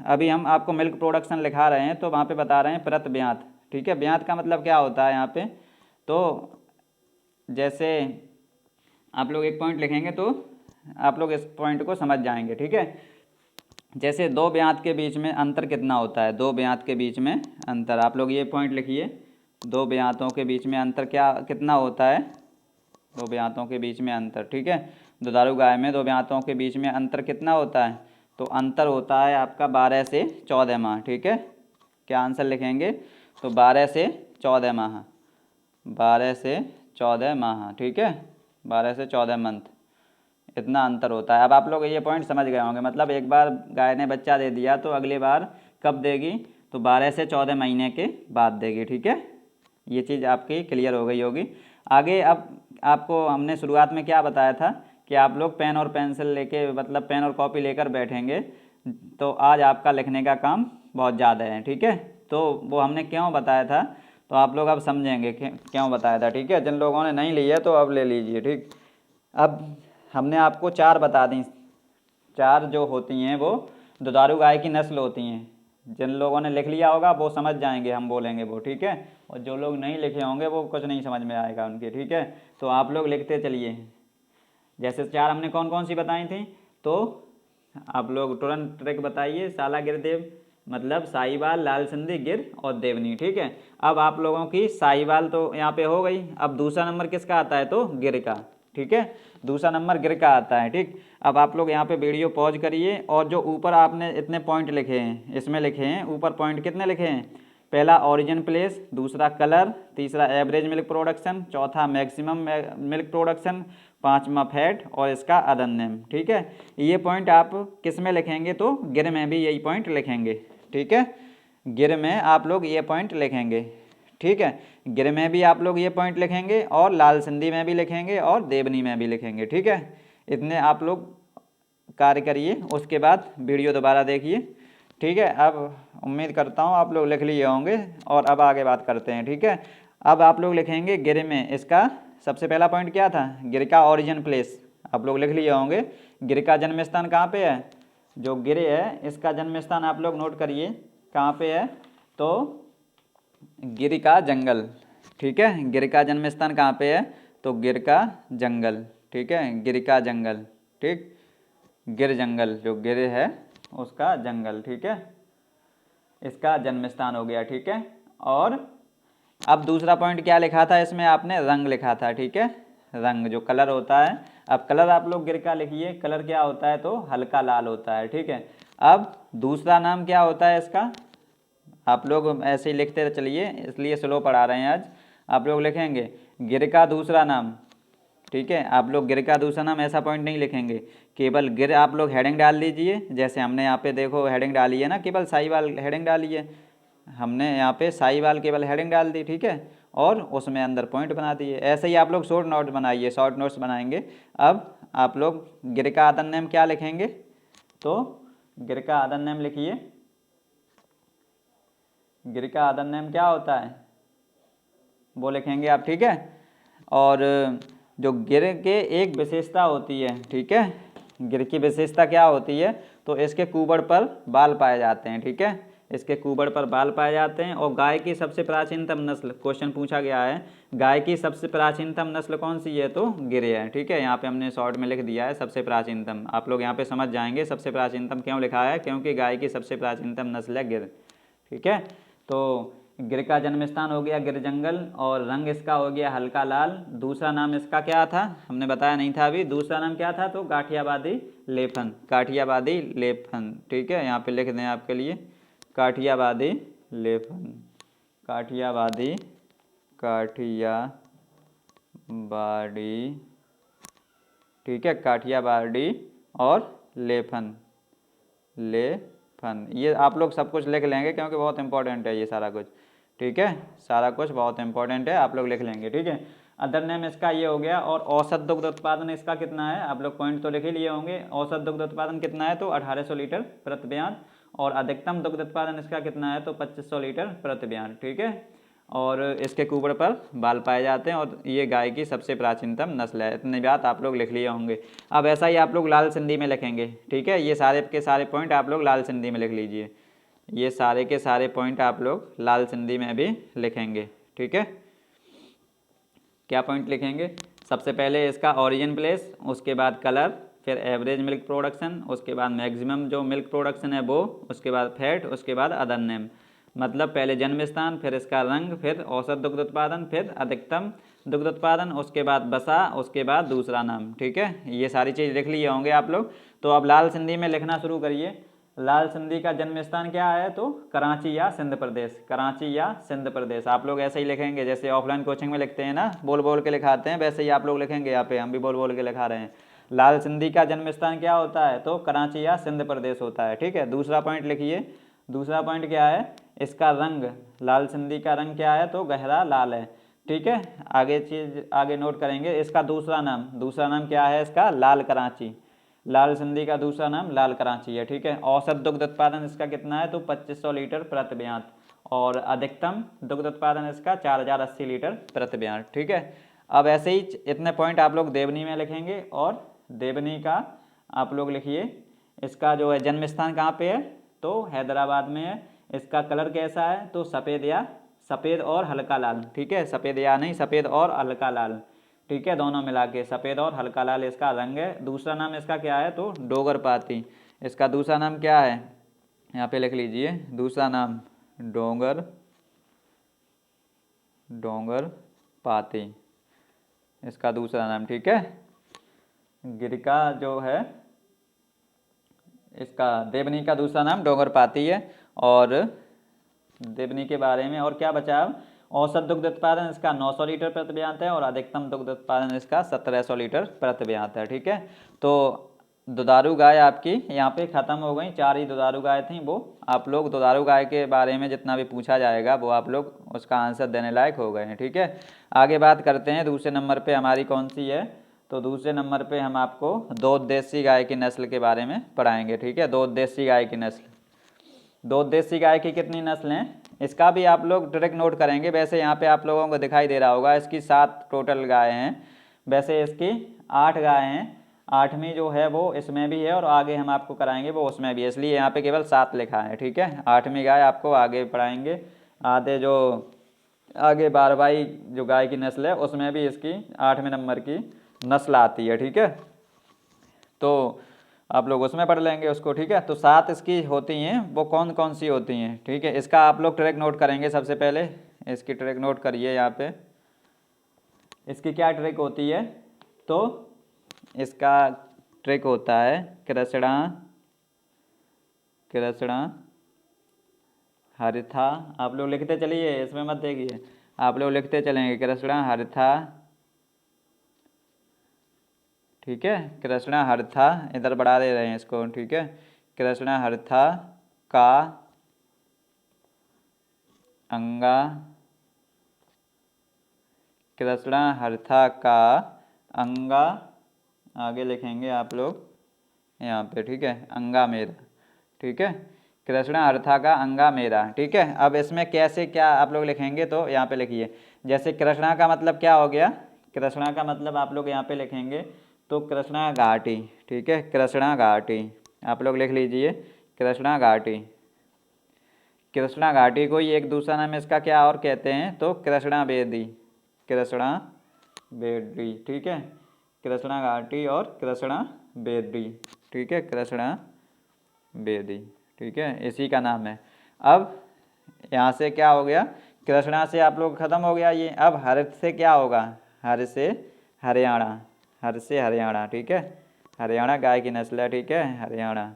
अभी हम आपको मिल्क प्रोडक्शन लिखा रहे हैं तो वहाँ पे बता रहे हैं प्रति ब्यात, ठीक है। ब्यात का मतलब क्या होता है यहाँ पे, तो जैसे आप लोग एक पॉइंट लिखेंगे तो आप लोग इस पॉइंट को समझ जाएंगे, ठीक है। जैसे दो ब्यात के बीच में अंतर कितना होता है, दो ब्यात के बीच में अंतर, आप लोग ये पॉइंट लिखिए, दो ब्यातों के बीच में अंतर क्या कितना होता है, दो ब्यातों के बीच में अंतर, ठीक है, दुधारू गाय में दो ब्यातों के बीच में अंतर कितना होता है, तो अंतर होता है आपका 12 से 14 माह, ठीक है। क्या आंसर लिखेंगे तो 12 से 14 माह, 12 से 14 माह, ठीक है, 12 से 14 मंथ, इतना अंतर होता है। अब आप लोग ये पॉइंट समझ गए होंगे, मतलब एक बार गाय ने बच्चा दे दिया तो अगली बार कब देगी तो 12 से 14 महीने के बाद देगी, ठीक है, ये चीज़ आपकी क्लियर हो गई होगी। आगे अब आपको हमने शुरुआत में क्या बताया था कि आप लोग पेन और पेंसिल लेके मतलब पेन और कॉपी लेकर बैठेंगे, तो आज आपका लिखने का काम बहुत ज़्यादा है, ठीक है। तो वो हमने क्यों बताया था तो आप लोग अब समझेंगे क्यों बताया था, ठीक है। जिन लोगों ने नहीं लिया तो अब ले लीजिए, ठीक। अब हमने आपको 4 बता दी, 4 जो होती हैं वो दुधारू गाय की नस्ल होती हैं, जिन लोगों ने लिख लिया होगा वो समझ जाएंगे, हम बोलेंगे वो, ठीक है, और जो लोग नहीं लिखे होंगे वो कुछ नहीं समझ में आएगा उनके, ठीक है। तो आप लोग लिखते चलिए, जैसे 4 हमने कौन कौन सी बताई थी, तो आप लोग तुरंत ट्रिक बताइए, साला गिरदेव मतलब साहिवाल, लाल सिंधी, गिर और देवनी, ठीक है। अब आप लोगों की साहिवाल तो यहाँ पे हो गई, अब दूसरा नंबर किसका आता है तो गिर का, ठीक है, दूसरा नंबर गिर का आता है, ठीक। अब आप लोग यहाँ पे वीडियो पॉज करिए और जो ऊपर आपने इतने पॉइंट लिखे हैं इसमें लिखे हैं ऊपर पॉइंट कितने लिखे हैं, पहला ओरिजिन प्लेस, दूसरा कलर, तीसरा एवरेज मिल्क प्रोडक्शन, चौथा मैक्सिमम मिल्क प्रोडक्शन, पांचवा फैट और इसका अदर नेम, ठीक है। ये पॉइंट आप किस में लिखेंगे तो गिर में भी यही पॉइंट लिखेंगे, ठीक है, गिर में आप लोग ये पॉइंट लिखेंगे, ठीक है, गिर में भी आप लोग ये पॉइंट लिखेंगे और लाल सिंधी में भी लिखेंगे और देवनी में भी लिखेंगे, ठीक है। इतने आप लोग कार्य करिए, उसके बाद वीडियो दोबारा देखिए, ठीक है। अब उम्मीद करता हूँ आप लोग लिख लिए होंगे और अब आगे बात करते हैं, ठीक है। अब आप लोग लिखेंगे गिर में, इसका सबसे पहला पॉइंट क्या था, गिर का ओरिजिन प्लेस, आप लोग लिख लिए होंगे, गिर का जन्म स्थान कहाँ पे है जो गिर है इसका जन्म स्थान आप लोग नोट करिए कहाँ पे है, तो गिर का जंगल, ठीक है। गिर का जन्म स्थान कहाँ पे है, तो गिर का जंगल, ठीक है, गिर का जंगल, ठीक, गिर जंगल, जो गिर है उसका जंगल, ठीक है, इसका जन्म स्थान हो गया, ठीक है। और अब दूसरा पॉइंट क्या लिखा था इसमें आपने, रंग लिखा था, ठीक है, रंग जो कलर होता है। अब कलर आप लोग गिर का लिखिए, कलर क्या होता है, तो हल्का लाल होता है, ठीक है। अब दूसरा नाम क्या होता है इसका, आप लोग ऐसे ही लिखते चलिए, इसलिए स्लो पढ़ा रहे हैं आज। आप लोग लिखेंगे गिर का दूसरा नाम, ठीक है। आप लोग गिर का दूसरा नाम ऐसा पॉइंट नहीं लिखेंगे, केवल गिर आप लोग हेडिंग डाल दीजिए, जैसे हमने यहाँ पे देखो हेडिंग डाली है ना, केवल साहिवाल हेडिंग डाली है, हमने यहाँ पे साहिवाल केवल हेडिंग डाल दी, ठीक है, और उसमें अंदर पॉइंट बना दिए। ऐसे ही आप लोग शॉर्ट नोट बनाइए, शॉर्ट नोट्स बनाएंगे। अब आप लोग गिर का अदर नेम क्या लिखेंगे, तो गिर का अदर नेम लिखिए, गिर का अदर नेम क्या होता है वो लिखेंगे आप, ठीक है। और जो गिर के एक विशेषता होती है, ठीक है, गिर की विशेषता क्या होती है, तो इसके कुबड़ पर बाल पाए जाते हैं, ठीक है, इसके कुबड़ पर बाल पाए जाते हैं। और गाय की सबसे प्राचीनतम नस्ल, क्वेश्चन पूछा गया है, गाय की सबसे प्राचीनतम नस्ल कौन सी है, तो गिर है, ठीक है। यहाँ पे हमने शॉर्ट में लिख दिया है सबसे प्राचीनतम, आप लोग यहाँ पे समझ जाएंगे सबसे प्राचीनतम क्यों लिखा है, क्योंकि गाय की सबसे प्राचीनतम नस्ल है गिर, ठीक है। तो गिर का जन्म स्थान हो गया गिर जंगल, और रंग इसका हो गया हल्का लाल। दूसरा नाम इसका क्या था, हमने बताया नहीं था अभी, दूसरा नाम क्या था, तो गाठियाबादी लेफन, काठियाबादी लेफन, ठीक है, यहाँ पे लिख दें आपके लिए काठियाबादी लेफन, काठियाबादी, काठियाबाड़ी, ठीक है, काठियाबाड़ी और लेफन, लेफन, ये आप लोग सब कुछ लिख लेंगे क्योंकि बहुत इंपॉर्टेंट है ये सारा कुछ, ठीक है, सारा कुछ बहुत इंपॉर्टेंट है, आप लोग लिख लेंगे, ठीक है। अदर नेम इसका ये हो गया। और औसत दुग्ध उत्पादन इसका कितना है, आप लोग पॉइंट तो लिख ही लिए होंगे। औसत दुग्ध उत्पादन कितना है, तो 1800 लीटर प्रति बयान। और अधिकतम दुग्ध उत्पादन इसका कितना है, तो 2500 लीटर प्रति बयान, ठीक है। और इसके कुबड़ पर बाल पाए जाते हैं, और ये गाय की सबसे प्राचीनतम नस्ल है। इतनी बात आप लोग लिख लिए होंगे। अब ऐसा ही आप लोग लाल सिंधी में लिखेंगे, ठीक है, ये सारे के सारे पॉइंट आप लोग लाल सिंधी में लिख लीजिए, ये सारे के सारे पॉइंट आप लोग लाल सिंधी में भी लिखेंगे, ठीक है। क्या पॉइंट लिखेंगे, सबसे पहले इसका ओरिजिन प्लेस, उसके बाद कलर, फिर एवरेज मिल्क प्रोडक्शन, उसके बाद मैक्सिमम जो मिल्क प्रोडक्शन है वो, उसके बाद फैट, उसके बाद अदर नेम, मतलब पहले जन्म स्थान, फिर इसका रंग, फिर औसत दुग्ध उत्पादन, फिर अधिकतम दुग्ध उत्पादन, उसके बाद बसा, उसके बाद दूसरा नाम, ठीक है। ये सारी चीज़ लिख लिए होंगे आप लोग। तो अब लाल सिंधी में लिखना शुरू करिए। लाल सिंधी का जन्म स्थान क्या है, तो कराची या सिंध प्रदेश, कराची या सिंध प्रदेश, आप लोग ऐसे ही लिखेंगे जैसे ऑफलाइन कोचिंग में लिखते हैं ना, बोल बोल के लिखाते हैं, वैसे ही आप लोग लिखेंगे, यहाँ पे हम भी बोल बोल के लिखा रहे हैं। लाल सिंधी का जन्म स्थान क्या होता है, तो कराची या सिंध प्रदेश होता है, ठीक है। दूसरा पॉइंट लिखिए, दूसरा पॉइंट क्या है, इसका रंग, लाल सिंधी का रंग क्या है, तो गहरा लाल है, ठीक है। आगे चीज आगे नोट करेंगे। इसका दूसरा नाम क्या है, इसका लाल कराची, लाल सिंधी का दूसरा नाम लाल कराची है, ठीक है। औसत दुग्ध उत्पादन इसका कितना है, तो 2500 लीटर प्रति बयान। और अधिकतम दुग्ध उत्पादन इसका 4080 लीटर प्रति बयान, ठीक है। अब ऐसे ही इतने पॉइंट आप लोग देवनी में लिखेंगे। और देवनी का आप लोग लिखिए, इसका जो है जन्म स्थान कहाँ पे है, तो हैदराबाद में है। इसका कलर कैसा है, तो सफ़ेद और हल्का लाल, ठीक है, सफ़ेद या नहीं, सफ़ेद और हल्का लाल, ठीक है, दोनों मिला के सफ़ेद और हल्का लाल इसका रंग है। दूसरा नाम इसका क्या है, तो डोगर पाती, इसका दूसरा नाम क्या है, यहाँ पे लिख लीजिए, दूसरा नाम डोंगर पाती, इसका दूसरा नाम, ठीक है। गिर का जो है, इसका देवनी का दूसरा नाम डोंगर पाती है। और देवनी के बारे में और क्या बचा अब, औसत दुग्ध उत्पादन इसका 900 लीटर प्रति बयान है, और अधिकतम दुग्ध उत्पादन इसका 1700 लीटर प्रति बयान है, ठीक है। तो दुधारू गाय आपकी यहाँ पे ख़त्म हो गई, 4 ही दुधारू गाय थी। वो आप लोग दुधारू गाय के बारे में जितना भी पूछा जाएगा वो आप लोग उसका आंसर देने लायक हो गए हैं, ठीक है। आगे बात करते हैं, दूसरे नंबर पे हमारी कौन सी है, तो दूसरे नंबर पे हम आपको दो देसी गाय की नस्ल के बारे में पढ़ाएंगे, ठीक है। दो देसी गाय की नस्ल, दो देसी गाय की कितनी नस्ल हैं, इसका भी आप लोग डायरेक्ट नोट करेंगे। वैसे यहाँ पे आप लोगों को दिखाई दे रहा होगा इसकी 7 टोटल गाय हैं, वैसे इसकी 8 गाय हैं। 8वीं जो है वो इसमें भी है और आगे हम आपको कराएंगे वो उसमें भी है, इसलिए यहाँ पे केवल 7 लिखा है, ठीक है। 8वीं गाय आपको आगे पढ़ाएंगे, आधे जो आगे बारवाई जो गाय की नस्ल है उसमें भी इसकी 8वें नंबर की नस्ल आती है, ठीक है। तो आप लोग उसमें पढ़ लेंगे उसको, ठीक है। तो 7 इसकी होती हैं, वो कौन कौन सी होती हैं, ठीक है। इसका आप लोग ट्रैक नोट करेंगे, सबसे पहले इसकी ट्रैक नोट करिए यहाँ पे। इसकी क्या ट्रिक होती है, तो इसका ट्रिक होता है कृष्णा, कृष्णा हरिथा। आप लोग लिखते चलिए, इसमें मत देखिए, आप लोग लिखते चलेंगे कृष्णा हरिथा, ठीक है। कृष्णा हरिथा, इधर बढ़ा दे रहे हैं इसको, ठीक है। कृष्णा हरिथा का अंगा, कृष्णा हरिथा का अंगा, आगे लिखेंगे आप लोग यहाँ पे, ठीक है, अंगा मेरा, ठीक है। कृष्णा हरिथा का अंगा मेरा, ठीक है। अब इसमें कैसे क्या आप लोग लिखेंगे, तो यहाँ पे लिखिए, जैसे कृष्णा का मतलब क्या हो गया, कृष्णा का मतलब आप लोग यहाँ पे लिखेंगे तो कृष्णा घाटी, ठीक है। कृष्णा घाटी आप लोग लिख लीजिए, कृष्णा घाटी। कृष्णा घाटी को ही एक दूसरा नाम इसका क्या और कहते हैं, तो कृष्णा बेदी, कृष्णा बेदी, ठीक है। कृष्णा घाटी और कृष्णा बेदी, ठीक है, कृष्णा बेदी, ठीक है, इसी का नाम है। अब यहाँ से क्या हो गया, कृष्णा से आप लोग ख़त्म हो गया ये। अब हर से क्या होगा, हर से हरियाणा, हर से हरियाणा, ठीक है। हरियाणा गाय की नस्ल है, ठीक है, हरियाणा,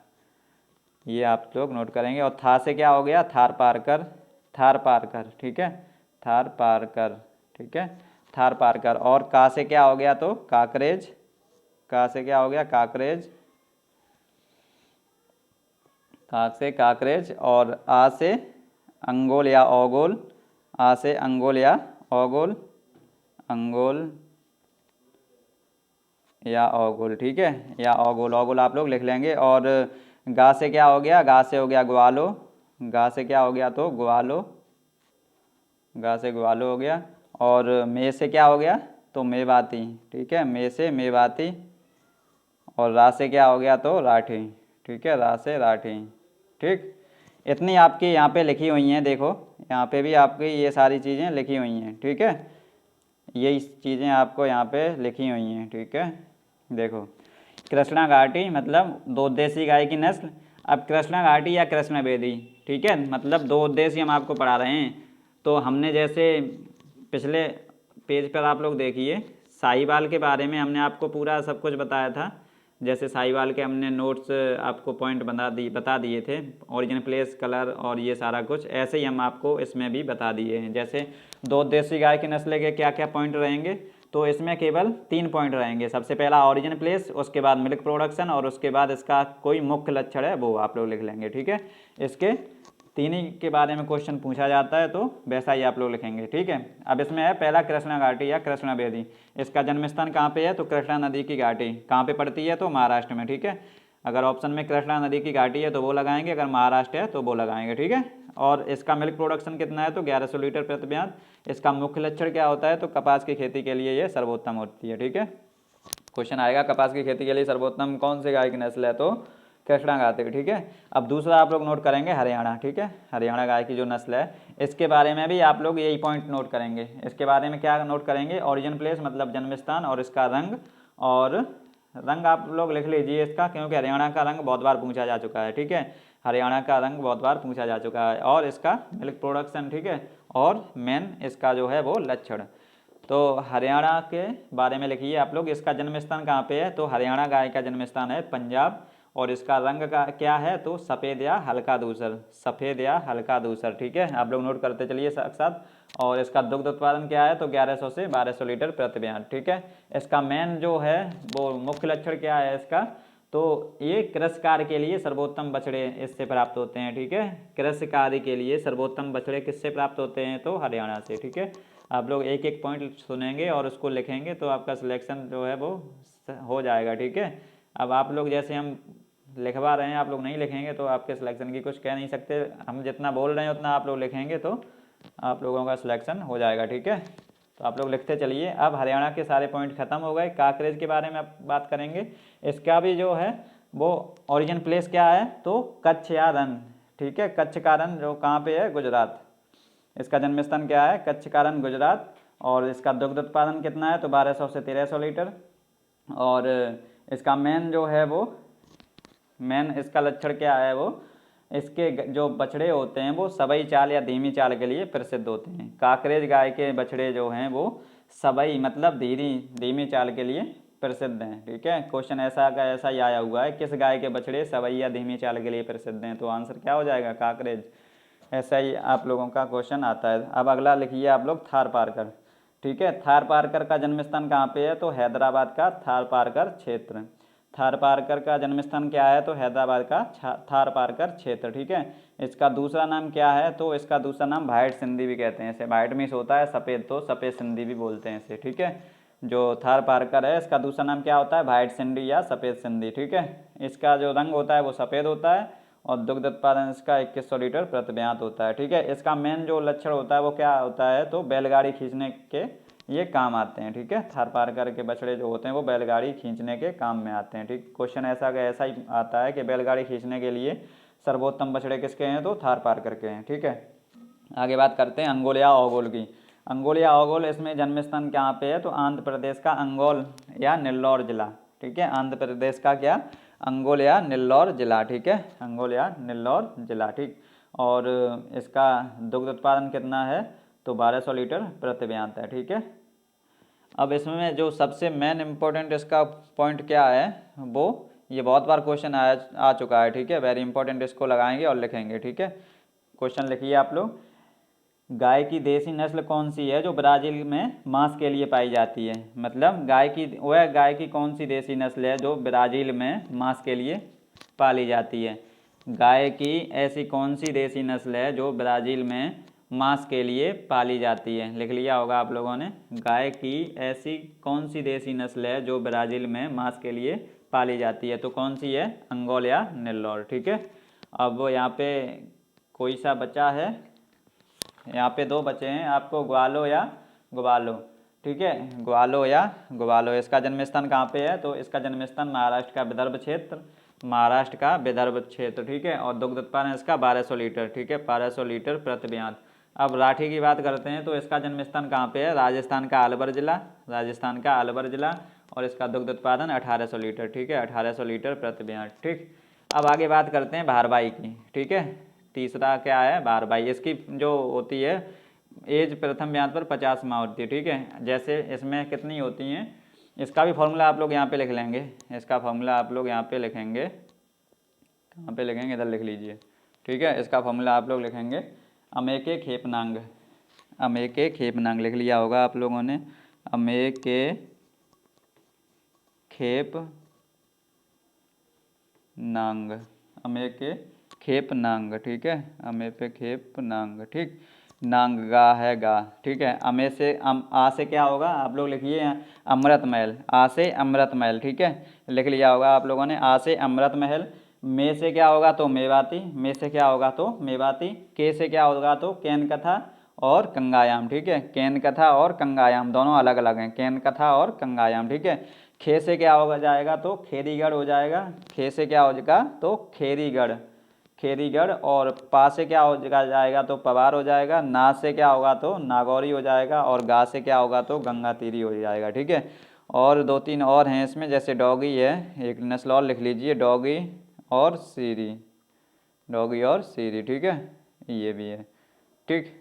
ये आप लोग नोट करेंगे। और था से क्या हो गया, थार पारकर, थार पारकर, ठीक है, थार पारकर, ठीक है, थार पारकर। और का से क्या हो गया, तो काकरेज, का से क्या हो गया, काकरेज, का से काकरेज। और आ से अंगोल या ओगोल, आ से अंगोल या ओगोल, अंगोल या ओगोल, ठीक है, या ओगोल, ओगोल आप लोग लिख लेंगे। और गा से क्या हो गया, गा से हो गया ग्वालो, गा से क्या हो गया, तो ग्वालो, गा से ग्वालो हो गया। और मे से क्या हो गया, तो मेवाती, ठीक है, मे से मेवाती। और रा से क्या हो गया, तो राठी, ठीक है, रा से राठी, ठीक। इतनी आपकी यहाँ पे लिखी हुई हैं, देखो यहाँ पे भी आपकी ये सारी चीज़ें लिखी हुई हैं, ठीक है, यही चीज़ें आपको यहाँ पे लिखी हुई हैं, ठीक है। देखो कृष्णा घाटी मतलब दो देसी गाय की नस्ल। अब कृष्णा घाटी या कृष्णा बेदी, ठीक है, मतलब दो उद्देश्य हम आपको पढ़ा रहे हैं। तो हमने जैसे पिछले पेज पर आप लोग देखिए, साहिवाल के बारे में हमने आपको पूरा सब कुछ बताया था। जैसे साहिवाल के हमने नोट्स आपको पॉइंट बता दिए थे, ओरिजिन प्लेस, कलर और ये सारा कुछ, ऐसे ही हम आपको इसमें भी बता दिए हैं। जैसे दो देसी गाय की नस्ल के क्या क्या पॉइंट रहेंगे, तो इसमें केवल 3 पॉइंट रहेंगे। सबसे पहला ओरिजिन प्लेस, उसके बाद मिल्क प्रोडक्शन, और उसके बाद इसका कोई मुख्य लक्षण है वो आप लोग लिख लेंगे, ठीक है। इसके 3 ही के बारे में क्वेश्चन पूछा जाता है, तो वैसा ही आप लोग लिखेंगे, ठीक है। अब इसमें है पहला कृष्णा घाटी या कृष्णा बेदी, इसका जन्म स्थान कहाँ पे है, तो कृष्णा नदी की घाटी कहाँ पे पड़ती है, तो महाराष्ट्र में, ठीक है। अगर ऑप्शन में कृष्णा नदी की घाटी है तो वो लगाएंगे, अगर महाराष्ट्र है तो वो लगाएंगे, ठीक है। और इसका मिल्क प्रोडक्शन कितना है, तो 1100 लीटर प्रति ब्याज। इसका मुख्य लक्षण क्या होता है, तो कपास की खेती के लिए ये सर्वोत्तम होती है, ठीक है। क्वेश्चन आएगा कपास की खेती के लिए सर्वोत्तम कौन से गाय की नस्ल है, तो कृष्णा घाटी, ठीक है। अब दूसरा आप लोग नोट करेंगे हरियाणा, ठीक है, हरियाणा गाय की जो नस्ल है, इसके बारे में भी आप लोग यही पॉइंट नोट करेंगे। इसके बारे में क्या नोट करेंगे, ओरिजिन प्लेस मतलब जन्म स्थान, और इसका रंग, और रंग आप लोग लिख लीजिए इसका, क्योंकि हरियाणा का रंग बहुत बार पूछा जा चुका है, ठीक है, हरियाणा का रंग बहुत बार पूछा जा चुका है। और इसका मिल्क प्रोडक्शन, ठीक है, और मेन इसका जो है वो लक्षण। तो हरियाणा के बारे में लिखिए आप लोग, इसका जन्म स्थान कहाँ पे है, तो हरियाणा गाय का जन्म स्थान है पंजाब। और इसका रंग का क्या है, तो सफ़ेद या हल्का धूसर, सफ़ेद या हल्का धूसर, ठीक है, आप लोग नोट करते चलिए साथ साथ। और इसका दुग्ध उत्पादन क्या है, तो 1100 से 1200 लीटर प्रति ब्याज, ठीक है। इसका मेन जो है वो मुख्य लक्षण क्या है इसका, तो ये कृषि कार्य के लिए सर्वोत्तम बछड़े इससे प्राप्त होते हैं, ठीक है। कृषि कार्य के लिए सर्वोत्तम बछड़े किससे प्राप्त होते हैं, तो हरियाणा से, ठीक है। आप लोग एक एक पॉइंट सुनेंगे और उसको लिखेंगे, तो आपका सिलेक्शन जो है वो हो जाएगा, ठीक है। अब आप लोग जैसे हम लिखवा रहे हैं, आप लोग नहीं लिखेंगे तो आपके सिलेक्शन की कुछ कह नहीं सकते। हम जितना बोल रहे हैं उतना आप लोग लिखेंगे तो आप लोगों का सिलेक्शन हो जाएगा, ठीक है। तो आप लोग लिखते चलिए। अब हरियाणा के सारे पॉइंट खत्म हो गए। काकरेज के बारे में अब बात करेंगे। इसका भी जो है वो ओरिजिन प्लेस क्या है, तो कच्छ या रन, ठीक है। कच्छ का रन जो कहाँ पे है, गुजरात। इसका जन्म स्थान क्या है, कच्छ का रन, गुजरात। और इसका दुग्ध उत्पादन कितना है, तो 1200 से 1300 लीटर। और इसका मेन जो है वो मेन इसका लक्षण क्या है, वो इसके जो बछड़े होते हैं वो सबई चाल या धीमी चाल के लिए प्रसिद्ध होते हैं। काकरेज गाय के बछड़े जो हैं वो सबई मतलब धीमी चाल के लिए प्रसिद्ध हैं, ठीक है। क्वेश्चन ऐसा का ऐसा ही आया हुआ है, किस गाय के बछड़े सबई या धीमी चाल के लिए प्रसिद्ध हैं, तो आंसर क्या हो जाएगा, काकरेज। ऐसा ही आप लोगों का क्वेश्चन आता है। अब अगला लिखिए आप लोग, थार पारकर, ठीक है। थार पारकर का जन्म स्थान कहाँ पे है, तो हैदराबाद का थार पारकर क्षेत्र। थार पारकर का जन्म स्थान क्या है, तो हैदराबाद का थार पारकर क्षेत्र, ठीक है। इसका दूसरा नाम क्या है, तो इसका दूसरा नाम व्हाइट सिंधी भी कहते हैं इसे। व्हाइट मीन्स होता है सफ़ेद, तो सफ़ेद सिंधी भी बोलते हैं इसे, ठीक है। जो थार पारकर है इसका दूसरा नाम क्या होता है, व्हाइट सिंधी या सफ़ेद सिंधी, ठीक है। इसका जो रंग होता है वो सफ़ेद होता है और दुग्ध उत्पादन इसका 2100 लीटर प्रति ब्यात होता है, ठीक है। इसका मेन जो लक्षण होता है वो क्या होता है, तो बैलगाड़ी खींचने के ये काम आते हैं, ठीक है। थार पारकर के बछड़े जो होते हैं वो बैलगाड़ी खींचने के काम में आते हैं, ठीक। क्वेश्चन ऐसा का ऐसा ही आता है कि बैलगाड़ी खींचने के लिए सर्वोत्तम बछड़े किसके हैं, तो थार पारकर के हैं, ठीक है। आगे बात करते हैं अंगोल या ओगोल की। अंगोल या ओगोल, इसमें जन्म स्थान कहाँ पे है, तो आंध्र प्रदेश का अंगोल या नेल्लौर जिला, ठीक है। आंध्र प्रदेश का क्या, अंगोल या नेल्लौर जिला, ठीक है। अंगोल या नेल्लौर जिला, ठीक। और इसका दुग्ध उत्पादन कितना है, तो 1200 लीटर प्रति ब्यात है, ठीक है। अब इसमें जो सबसे मेन इम्पोर्टेंट इसका पॉइंट क्या है, वो ये बहुत बार क्वेश्चन आ चुका है, ठीक है। वेरी इंपॉर्टेंट, इसको लगाएंगे और लिखेंगे, ठीक है। क्वेश्चन लिखिए आप लोग, गाय की देसी नस्ल कौन सी है जो ब्राज़ील में मांस के लिए पाई जाती है। मतलब गाय की कौन सी देसी नस्ल है जो ब्राज़ील में मांस के लिए पाली जाती है। गाय की ऐसी कौन सी देसी नस्ल है जो ब्राज़ील में मांस के लिए पाली जाती है, लिख लिया होगा आप लोगों ने। गाय की ऐसी कौन सी देसी नस्ल है जो ब्राज़ील में मांस के लिए पाली जाती है, तो कौन सी है, अंगोल या नेल्लौर, ठीक है। अब यहाँ पे कोई सा बचा है, यहाँ पे दो बचे हैं आपको, ग्वालो या ग्वालो, ठीक है। ग्वालो या ग्वालो, इसका जन्म स्थान कहाँ पे है, तो इसका जन्म स्थान महाराष्ट्र का विदर्भ क्षेत्र, महाराष्ट्र का विदर्भ क्षेत्र, ठीक है। और दुग्ध उत्पादन इसका 1200 लीटर, ठीक है, 1200 लीटर प्रति ब्यात। अब राठी की बात करते हैं, तो इसका जन्म स्थान कहाँ पे है, राजस्थान का अलवर जिला, राजस्थान का अलवर जिला। और इसका दुग्ध उत्पादन 1800 लीटर, ठीक है, 1800 लीटर प्रति ब्यात, ठीक। अब आगे बात करते हैं भारबाई की, ठीक है। तीसरा क्या है, भारबाई। इसकी जो होती है एज प्रथम ब्यात पर 50 माह होती है, ठीक है। जैसे इसमें कितनी होती हैं, इसका भी फॉर्मूला आप लोग यहाँ पे लिख लेंगे। इसका फॉर्मूला आप लोग यहाँ पे लिखेंगे, कहाँ पे लिखेंगे, इधर लिख लीजिए, ठीक है। इसका फॉर्मूला आप लोग लिखेंगे अमेके खेपनांग, अमेके खेपनांग लिख लिया होगा आप लोगों ने। अमेके खेप नांग, अमेके खेप नांग, ठीक है। अमे पे खेप नांग, ठीक। नांग गा है गा, ठीक है। अमे से आ से क्या होगा, आप लोग लिखिए अमृत महल, आ से अमृत महल, ठीक है, लिख लिया होगा आप लोगों ने। आ से अमृत महल। मे से क्या होगा, तो मेवाती, मे से क्या होगा, तो मेवाती। के से क्या होगा, तो कैन कथा और कंगायाम, ठीक है। कैन कथा और कंगायाम दोनों अलग अलग हैं, कैन कथा और कंगायाम, ठीक है। खे से क्या होगा जाएगा, तो खेरीगढ़ हो जाएगा। खे से क्या होगा, तो खेरीगढ़, खेरीगढ़। और पा से क्या हो जाएगा, तो पवार हो जाएगा। ना से क्या होगा, तो नागौरी हो जाएगा। और गा से क्या होगा, तो गंगा तीरी हो जाएगा, ठीक है। और दो तीन और हैं इसमें, जैसे डॉगी है, एक नस्ल और लिख लीजिए, डॉगी और सीरी, डॉगी और सीरी, ठीक है, ये भी है, ठीक।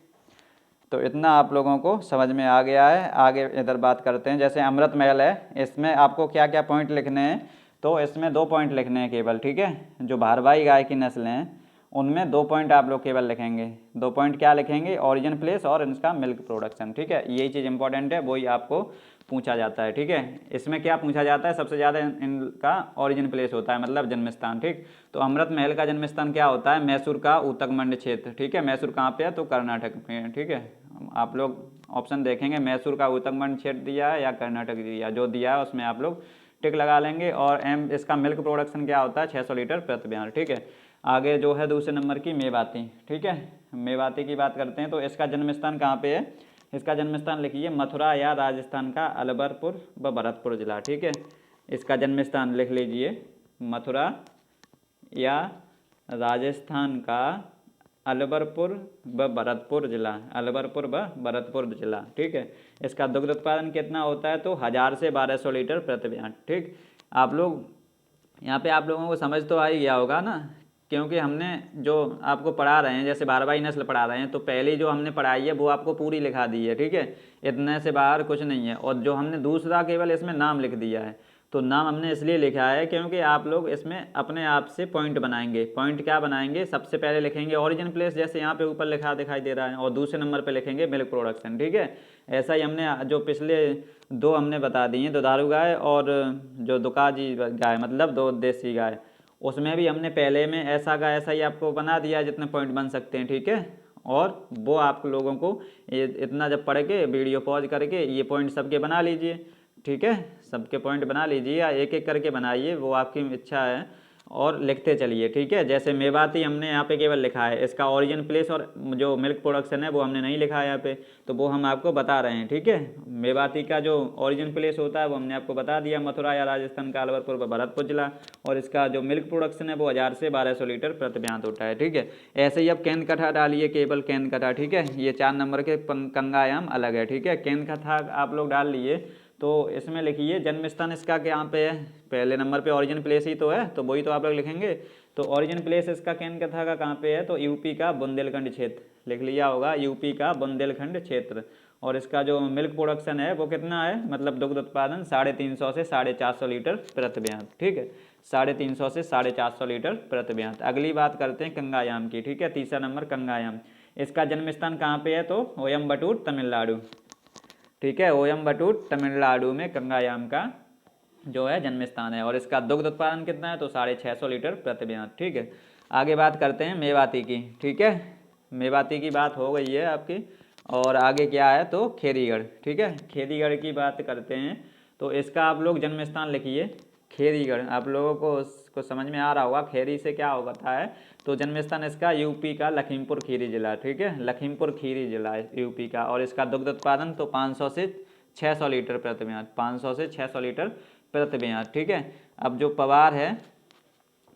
तो इतना आप लोगों को समझ में आ गया है। आगे इधर बात करते हैं, जैसे अमृत महल है, इसमें आपको क्या क्या पॉइंट लिखने हैं, तो इसमें 2 पॉइंट लिखने हैं केवल, ठीक है। जो भारवाई गाय की नस्ल हैं उनमें 2 पॉइंट आप लोग केवल लिखेंगे। 2 पॉइंट क्या लिखेंगे, ओरिजिन प्लेस और इनका मिल्क प्रोडक्शन, ठीक है। यही चीज़ इंपॉर्टेंट है, वही आपको पूछा जाता है, ठीक है। इसमें क्या पूछा जाता है, सबसे ज़्यादा इनका ओरिजिन प्लेस होता है, मतलब जन्म स्थान, ठीक। तो अमृत महल का जन्म स्थान क्या होता है, मैसूर का उतकमंड क्षेत्र, ठीक है। मैसूर कहाँ पे है, तो कर्नाटक में है, ठीक है। आप लोग ऑप्शन देखेंगे, मैसूर का उतकमंड क्षेत्र दिया है या कर्नाटक दिया, जो दिया है उसमें आप लोग टिक लगा लेंगे। और इसका मिल्क प्रोडक्शन क्या होता है, 600 लीटर प्रति ब्यात, ठीक है। आगे जो है दूसरे नंबर की मेवाती, ठीक है। मेवाती की बात करते हैं, तो इसका जन्म स्थान कहाँ पे है, इसका जन्म स्थान लिखिए मथुरा या राजस्थान का अलवरपुर व भरतपुर जिला। ठीक है, इसका जन्म स्थान लिख लीजिए मथुरा या राजस्थान का अलवरपुर व भरतपुर जिला, अलवरपुर व भरतपुर जिला। ठीक है, इसका दुग्ध उत्पादन कितना होता है तो 1000 से 1200 लीटर प्रति मिनट। ठीक, आप लोग यहाँ पे आप लोगों को समझ तो आ ही गया होगा ना, क्योंकि हमने जो आपको पढ़ा रहे हैं जैसे भारवाही नस्ल पढ़ा रहे हैं तो पहली जो हमने पढ़ाई है वो आपको पूरी लिखा दी है। ठीक है, इतने से बाहर कुछ नहीं है। और जो हमने दूसरा केवल इसमें नाम लिख दिया है, तो नाम हमने इसलिए लिखा है क्योंकि आप लोग इसमें अपने आप से पॉइंट बनाएंगे। पॉइंट क्या बनाएंगे, सबसे पहले लिखेंगे ओरिजिन प्लेस जैसे यहाँ पे ऊपर लिखा दिखाई दे रहा है, और दूसरे नंबर पे लिखेंगे मिल्क प्रोडक्शन। ठीक है, ऐसा ही हमने जो पिछले दो हमने बता दी हैं, दुधारू गाय और जो दुकाजी गाय मतलब दो देसी गाय, उसमें भी हमने पहले में ऐसा का ऐसा ही आपको बना दिया जितने पॉइंट बन सकते हैं। ठीक है, और वो आप लोगों को ये इतना जब पढ़ के वीडियो पॉज करके ये पॉइंट सबके बना लीजिए। ठीक है, सबके पॉइंट बना लीजिए या एक एक करके बनाइए, वो आपकी इच्छा है, और लिखते चलिए। ठीक है, जैसे मेवाती हमने यहाँ पे केवल लिखा है, इसका ओरिजिन प्लेस और जो मिल्क प्रोडक्शन है वो हमने नहीं लिखा है यहाँ पे, तो वो हम आपको बता रहे हैं। ठीक है, मेवाती का जो ओरिजिन प्लेस होता है वो हमने आपको बता दिया, मथुरा या राजस्थान का अलवरपुर व भरतपुर जिला, और इसका जो मिल्क प्रोडक्शन है वो 1000 से 1200 लीटर प्रति मिनट होता है। ठीक है, ऐसे ही अब केंद्र कथा डालिए, केवल केंद्र कथा। ठीक है, ये 4 नंबर के कंगायाम अलग है। ठीक है, केंद्र कथा आप लोग डाल लिए, तो इसमें लिखिए जन्म स्थान इसका यहाँ पे है, पहले नंबर पे ओरिजिन प्लेस ही तो है, तो वही तो आप लोग लिखेंगे। तो ओरिजिन प्लेस इसका केंद्र कथा का कहाँ पे है तो यूपी का बुंदेलखंड क्षेत्र, लिख लिया होगा यूपी का बुंदेलखंड क्षेत्र। और इसका जो मिल्क प्रोडक्शन है वो कितना है, मतलब दुग्ध उत्पादन 350 से 450 लीटर प्रति मिनट। ठीक है, 350 से 450 लीटर प्रति मिनट। अगली बात करते हैं कंगायाम की। ठीक है, तीसरा नंबर कंगायाम, इसका जन्म स्थान कहाँ पे है तो कोयम्बटूर तमिलनाडु। ठीक है, कोयम्बटूर तमिलनाडु में कंगायाम का जो है जन्म स्थान है, और इसका दुग्ध उत्पादन कितना है तो 650 लीटर प्रति मिनट। ठीक है, आगे बात करते हैं मेवाती की। ठीक है, मेवाती की बात हो गई है आपकी, और आगे क्या है तो खेरीगढ़। ठीक है, खेरीगढ़ की बात करते हैं, तो इसका आप लोग जन्म स्थान लिखिए खेरीगढ़। आप लोगों को समझ में आ रहा होगा खेरी से क्या होता है, तो जन्म स्थान इसका यूपी का लखीमपुर खीरी जिला। ठीक है, लखीमपुर खीरी जिला यूपी का, और इसका दुग्ध उत्पादन तो 500 से 600 लीटर प्रति मिनट, 500 से 600 लीटर प्रति मिनट। ठीक है, अब जो पवार है,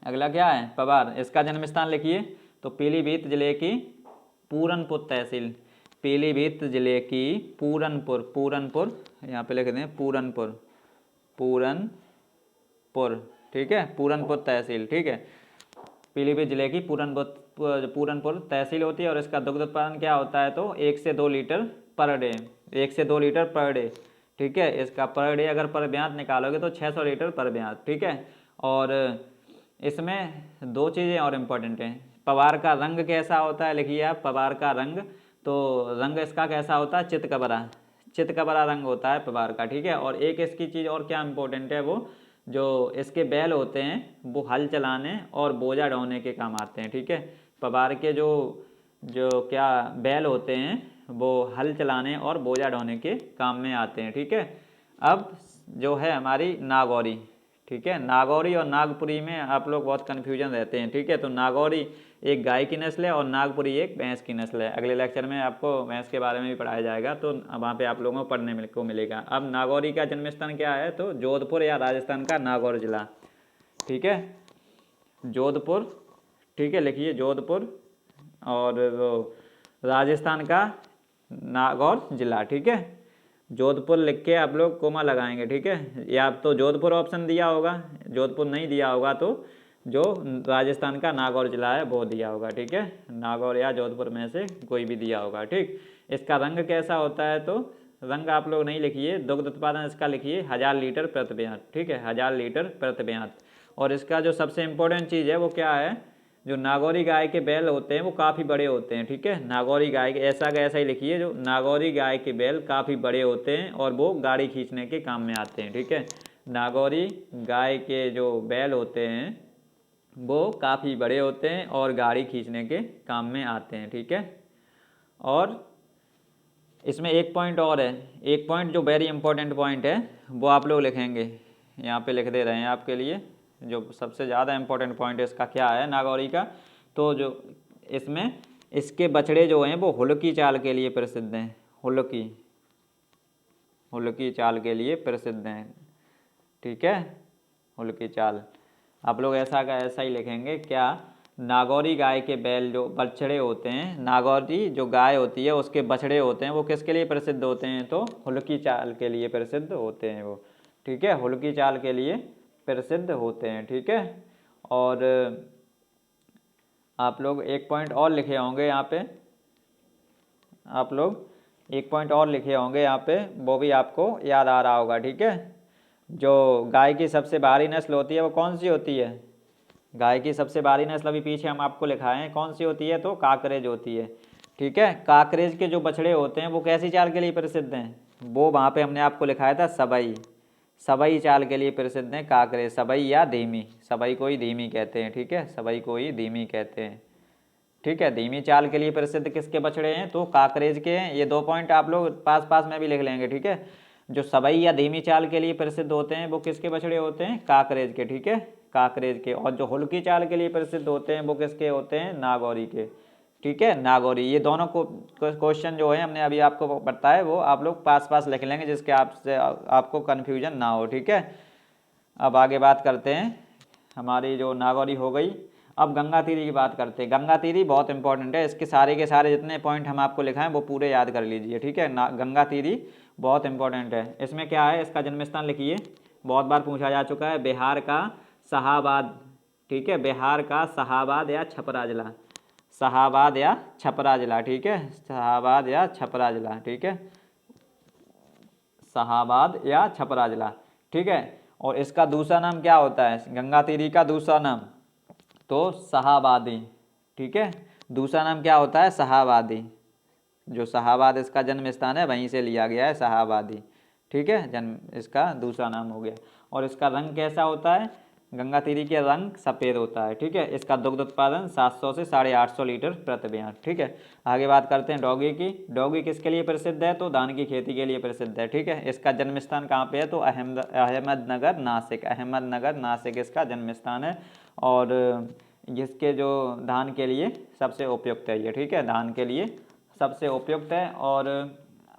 अगला क्या है पवार, इसका जन्म स्थान लिखिए तो पीलीभीत जिले की पूरनपुर तहसील, पीलीभीत जिले की पूरनपुर यहाँ पे लिख दें पूरनपुर। ठीक है, पूरनपुर तहसील। ठीक है, पीलीभीत जिले की पूरनपुर तहसील होती है, और इसका दुग्ध उत्पादन क्या होता है तो 1 से 2 लीटर पर डे, 1 से 2 लीटर पर डे। ठीक है, इसका पर डे अगर पर ब्याज निकालोगे तो 600 लीटर पर ब्याज। ठीक है, और इसमें दो चीज़ें और इम्पोर्टेंट हैं, पवार का रंग कैसा होता है, लिखिए आप पवार का रंग, तो रंग इसका कैसा होता है चितकबरा रंग होता है पवार का। ठीक है, और एक इसकी चीज़ और क्या इम्पोर्टेंट है, वो जो इसके बैल होते हैं वो हल चलाने और बोझा ढोने के काम आते हैं। ठीक है, पवार के जो क्या बैल होते हैं वो हल चलाने और बोझा ढोने के काम में आते हैं। ठीक है, अब जो है हमारी नागौरी। ठीक है, नागौरी और नागपुरी में आप लोग बहुत कन्फ्यूजन रहते हैं। ठीक है, तो नागौरी एक गाय की नस्ल है और नागपुरी एक भैंस की नस्ल है। अगले लेक्चर में आपको भैंस के बारे में भी पढ़ाया जाएगा, तो वहाँ पे आप लोगों को पढ़ने को मिलेगा। अब नागौरी का जन्म स्थान क्या है तो जोधपुर या राजस्थान का नागौर जिला। ठीक है, जोधपुर। ठीक है, लिखिए जोधपुर, और वो राजस्थान का नागौर जिला। ठीक है, जोधपुर लिख के आप लोग कोमा लगाएंगे। ठीक है, या आप तो जोधपुर ऑप्शन दिया होगा, जोधपुर नहीं दिया होगा तो जो राजस्थान का नागौर जिला है वो दिया होगा। ठीक है, नागौर या जोधपुर में से कोई भी दिया होगा। ठीक, इसका रंग कैसा होता है तो रंग आप लोग नहीं लिखिए, दुग्ध उत्पादन इसका लिखिए 1000 लीटर प्रति मिनट। ठीक है, 1000 लीटर प्रति मिनट। और इसका जो सबसे इम्पोर्टेंट चीज़ है वो क्या है, जो नागौरी गाय के बैल होते हैं वो काफ़ी बड़े होते हैं। ठीक है, नागौरी गाय के ऐसा का ऐसा ही लिखिए, जो नागौरी गाय के बैल काफ़ी बड़े होते हैं और वो गाड़ी खींचने के काम में आते हैं। ठीक है, नागौरी गाय के जो बैल होते हैं वो काफ़ी बड़े होते हैं और गाड़ी खींचने के काम में आते हैं। ठीक है, और इसमें एक पॉइंट और है, एक पॉइंट जो वेरी इंपॉर्टेंट पॉइंट है वो आप लोग लिखेंगे, यहाँ पे लिख दे रहे हैं आपके लिए। जो सबसे ज़्यादा इम्पोर्टेंट पॉइंट है इसका क्या है नागौरी का, तो जो इसमें इसके बछड़े जो हैं वो हुल्की चाल के लिए प्रसिद्ध हैं। हुल्की, हुल्की चाल के लिए प्रसिद्ध हैं, ठीक है, हुल्की चाल। आप लोग ऐसा का ऐसा ही लिखेंगे। क्या नागौरी गाय के बैल जो बछड़े होते हैं, नागौरी जो गाय होती है उसके बछड़े होते हैं, वो किसके लिए प्रसिद्ध होते हैं? तो हुल्की चाल के लिए प्रसिद्ध होते हैं वो, ठीक है, हुल्की चाल के लिए प्रसिद्ध होते हैं, ठीक है। और आप लोग एक पॉइंट और लिखे होंगे यहाँ पे, आप लोग एक पॉइंट और लिखे होंगे यहाँ पे, वो भी आपको याद आ रहा होगा, ठीक है। जो गाय की सबसे भारी नस्ल होती है वो कौन सी होती है? गाय की सबसे भारी नस्ल अभी पीछे हम आपको लिखाए हैं, कौन सी होती है? तो काकरेज होती है, ठीक है। काकरेज के जो बछड़े होते हैं वो कैसी चाल के लिए प्रसिद्ध हैं? वो वहाँ पे हमने आपको लिखाया था सबई, सबई चाल के लिए प्रसिद्ध हैं काकरेज, सबई या धीमी, सबई को ही धीमी कहते हैं, ठीक है, सबई को ही धीमी कहते हैं, ठीक है। धीमी चाल के लिए प्रसिद्ध किसके बछड़े हैं? तो काकरेज के हैं। ये 2 पॉइंट आप लोग पास पास में भी लिख लेंगे, ठीक है। जो सबई या धीमी चाल के लिए प्रसिद्ध होते हैं वो किसके बछड़े होते हैं? काकरेज के, ठीक है, काकरेज के। और जो हुल्की चाल के लिए प्रसिद्ध होते हैं वो किसके होते हैं? नागौरी के, ठीक है, नागौरी। ये दोनों को क्वेश्चन जो है हमने अभी आपको बताया वो आप लोग पास पास लिख लेंगे, जिसके आपसे आपको कन्फ्यूजन ना हो, ठीक है। अब आगे बात करते हैं, हमारी जो नागौरी हो गई। अब गंगा तीरी की बात करते हैं। गंगा तीरी बहुत इंपॉर्टेंट है, इसके सारे के सारे जितने पॉइंट हम आपको लिखाएं वो पूरे याद कर लीजिए, ठीक है। गंगा तीरी बहुत इंपॉर्टेंट है। इसमें क्या है? इसका जन्म स्थान लिखिए, बहुत बार पूछा जा चुका है, बिहार का शाहाबाद, ठीक है, बिहार का शाहाबाद या छपरा जिला, शाहाबाद या छपरा जिला, ठीक है, शाहाबाद या छपरा जिला, ठीक है, शाहाबाद या छपरा जिला, ठीक है। और इसका दूसरा नाम क्या होता है? गंगा तीरी का दूसरा नाम तो शाहाबादी, ठीक है, दूसरा नाम क्या होता है? शाहाबादी। जो शाहाबाद इसका जन्म स्थान है वहीं से लिया गया है, शाहाबादी, ठीक है, जन्म इसका दूसरा नाम हो गया। और इसका रंग कैसा होता है? गंगा तीरी के रंग सफ़ेद होता है, ठीक है। इसका दुग्ध उत्पादन 700 से 850 लीटर प्रति बयान, ठीक है। आगे बात करते हैं डॉगी की। डॉगी किसके लिए प्रसिद्ध है? तो धान की खेती के लिए प्रसिद्ध है, ठीक है। इसका जन्म स्थान कहाँ पे है? तो अहमदनगर नासिक, अहमदनगर नासिक इसका जन्म स्थान है। और जिसके जो धान के लिए सबसे उपयुक्त है ये, ठीक है, धान के लिए सबसे उपयुक्त है। और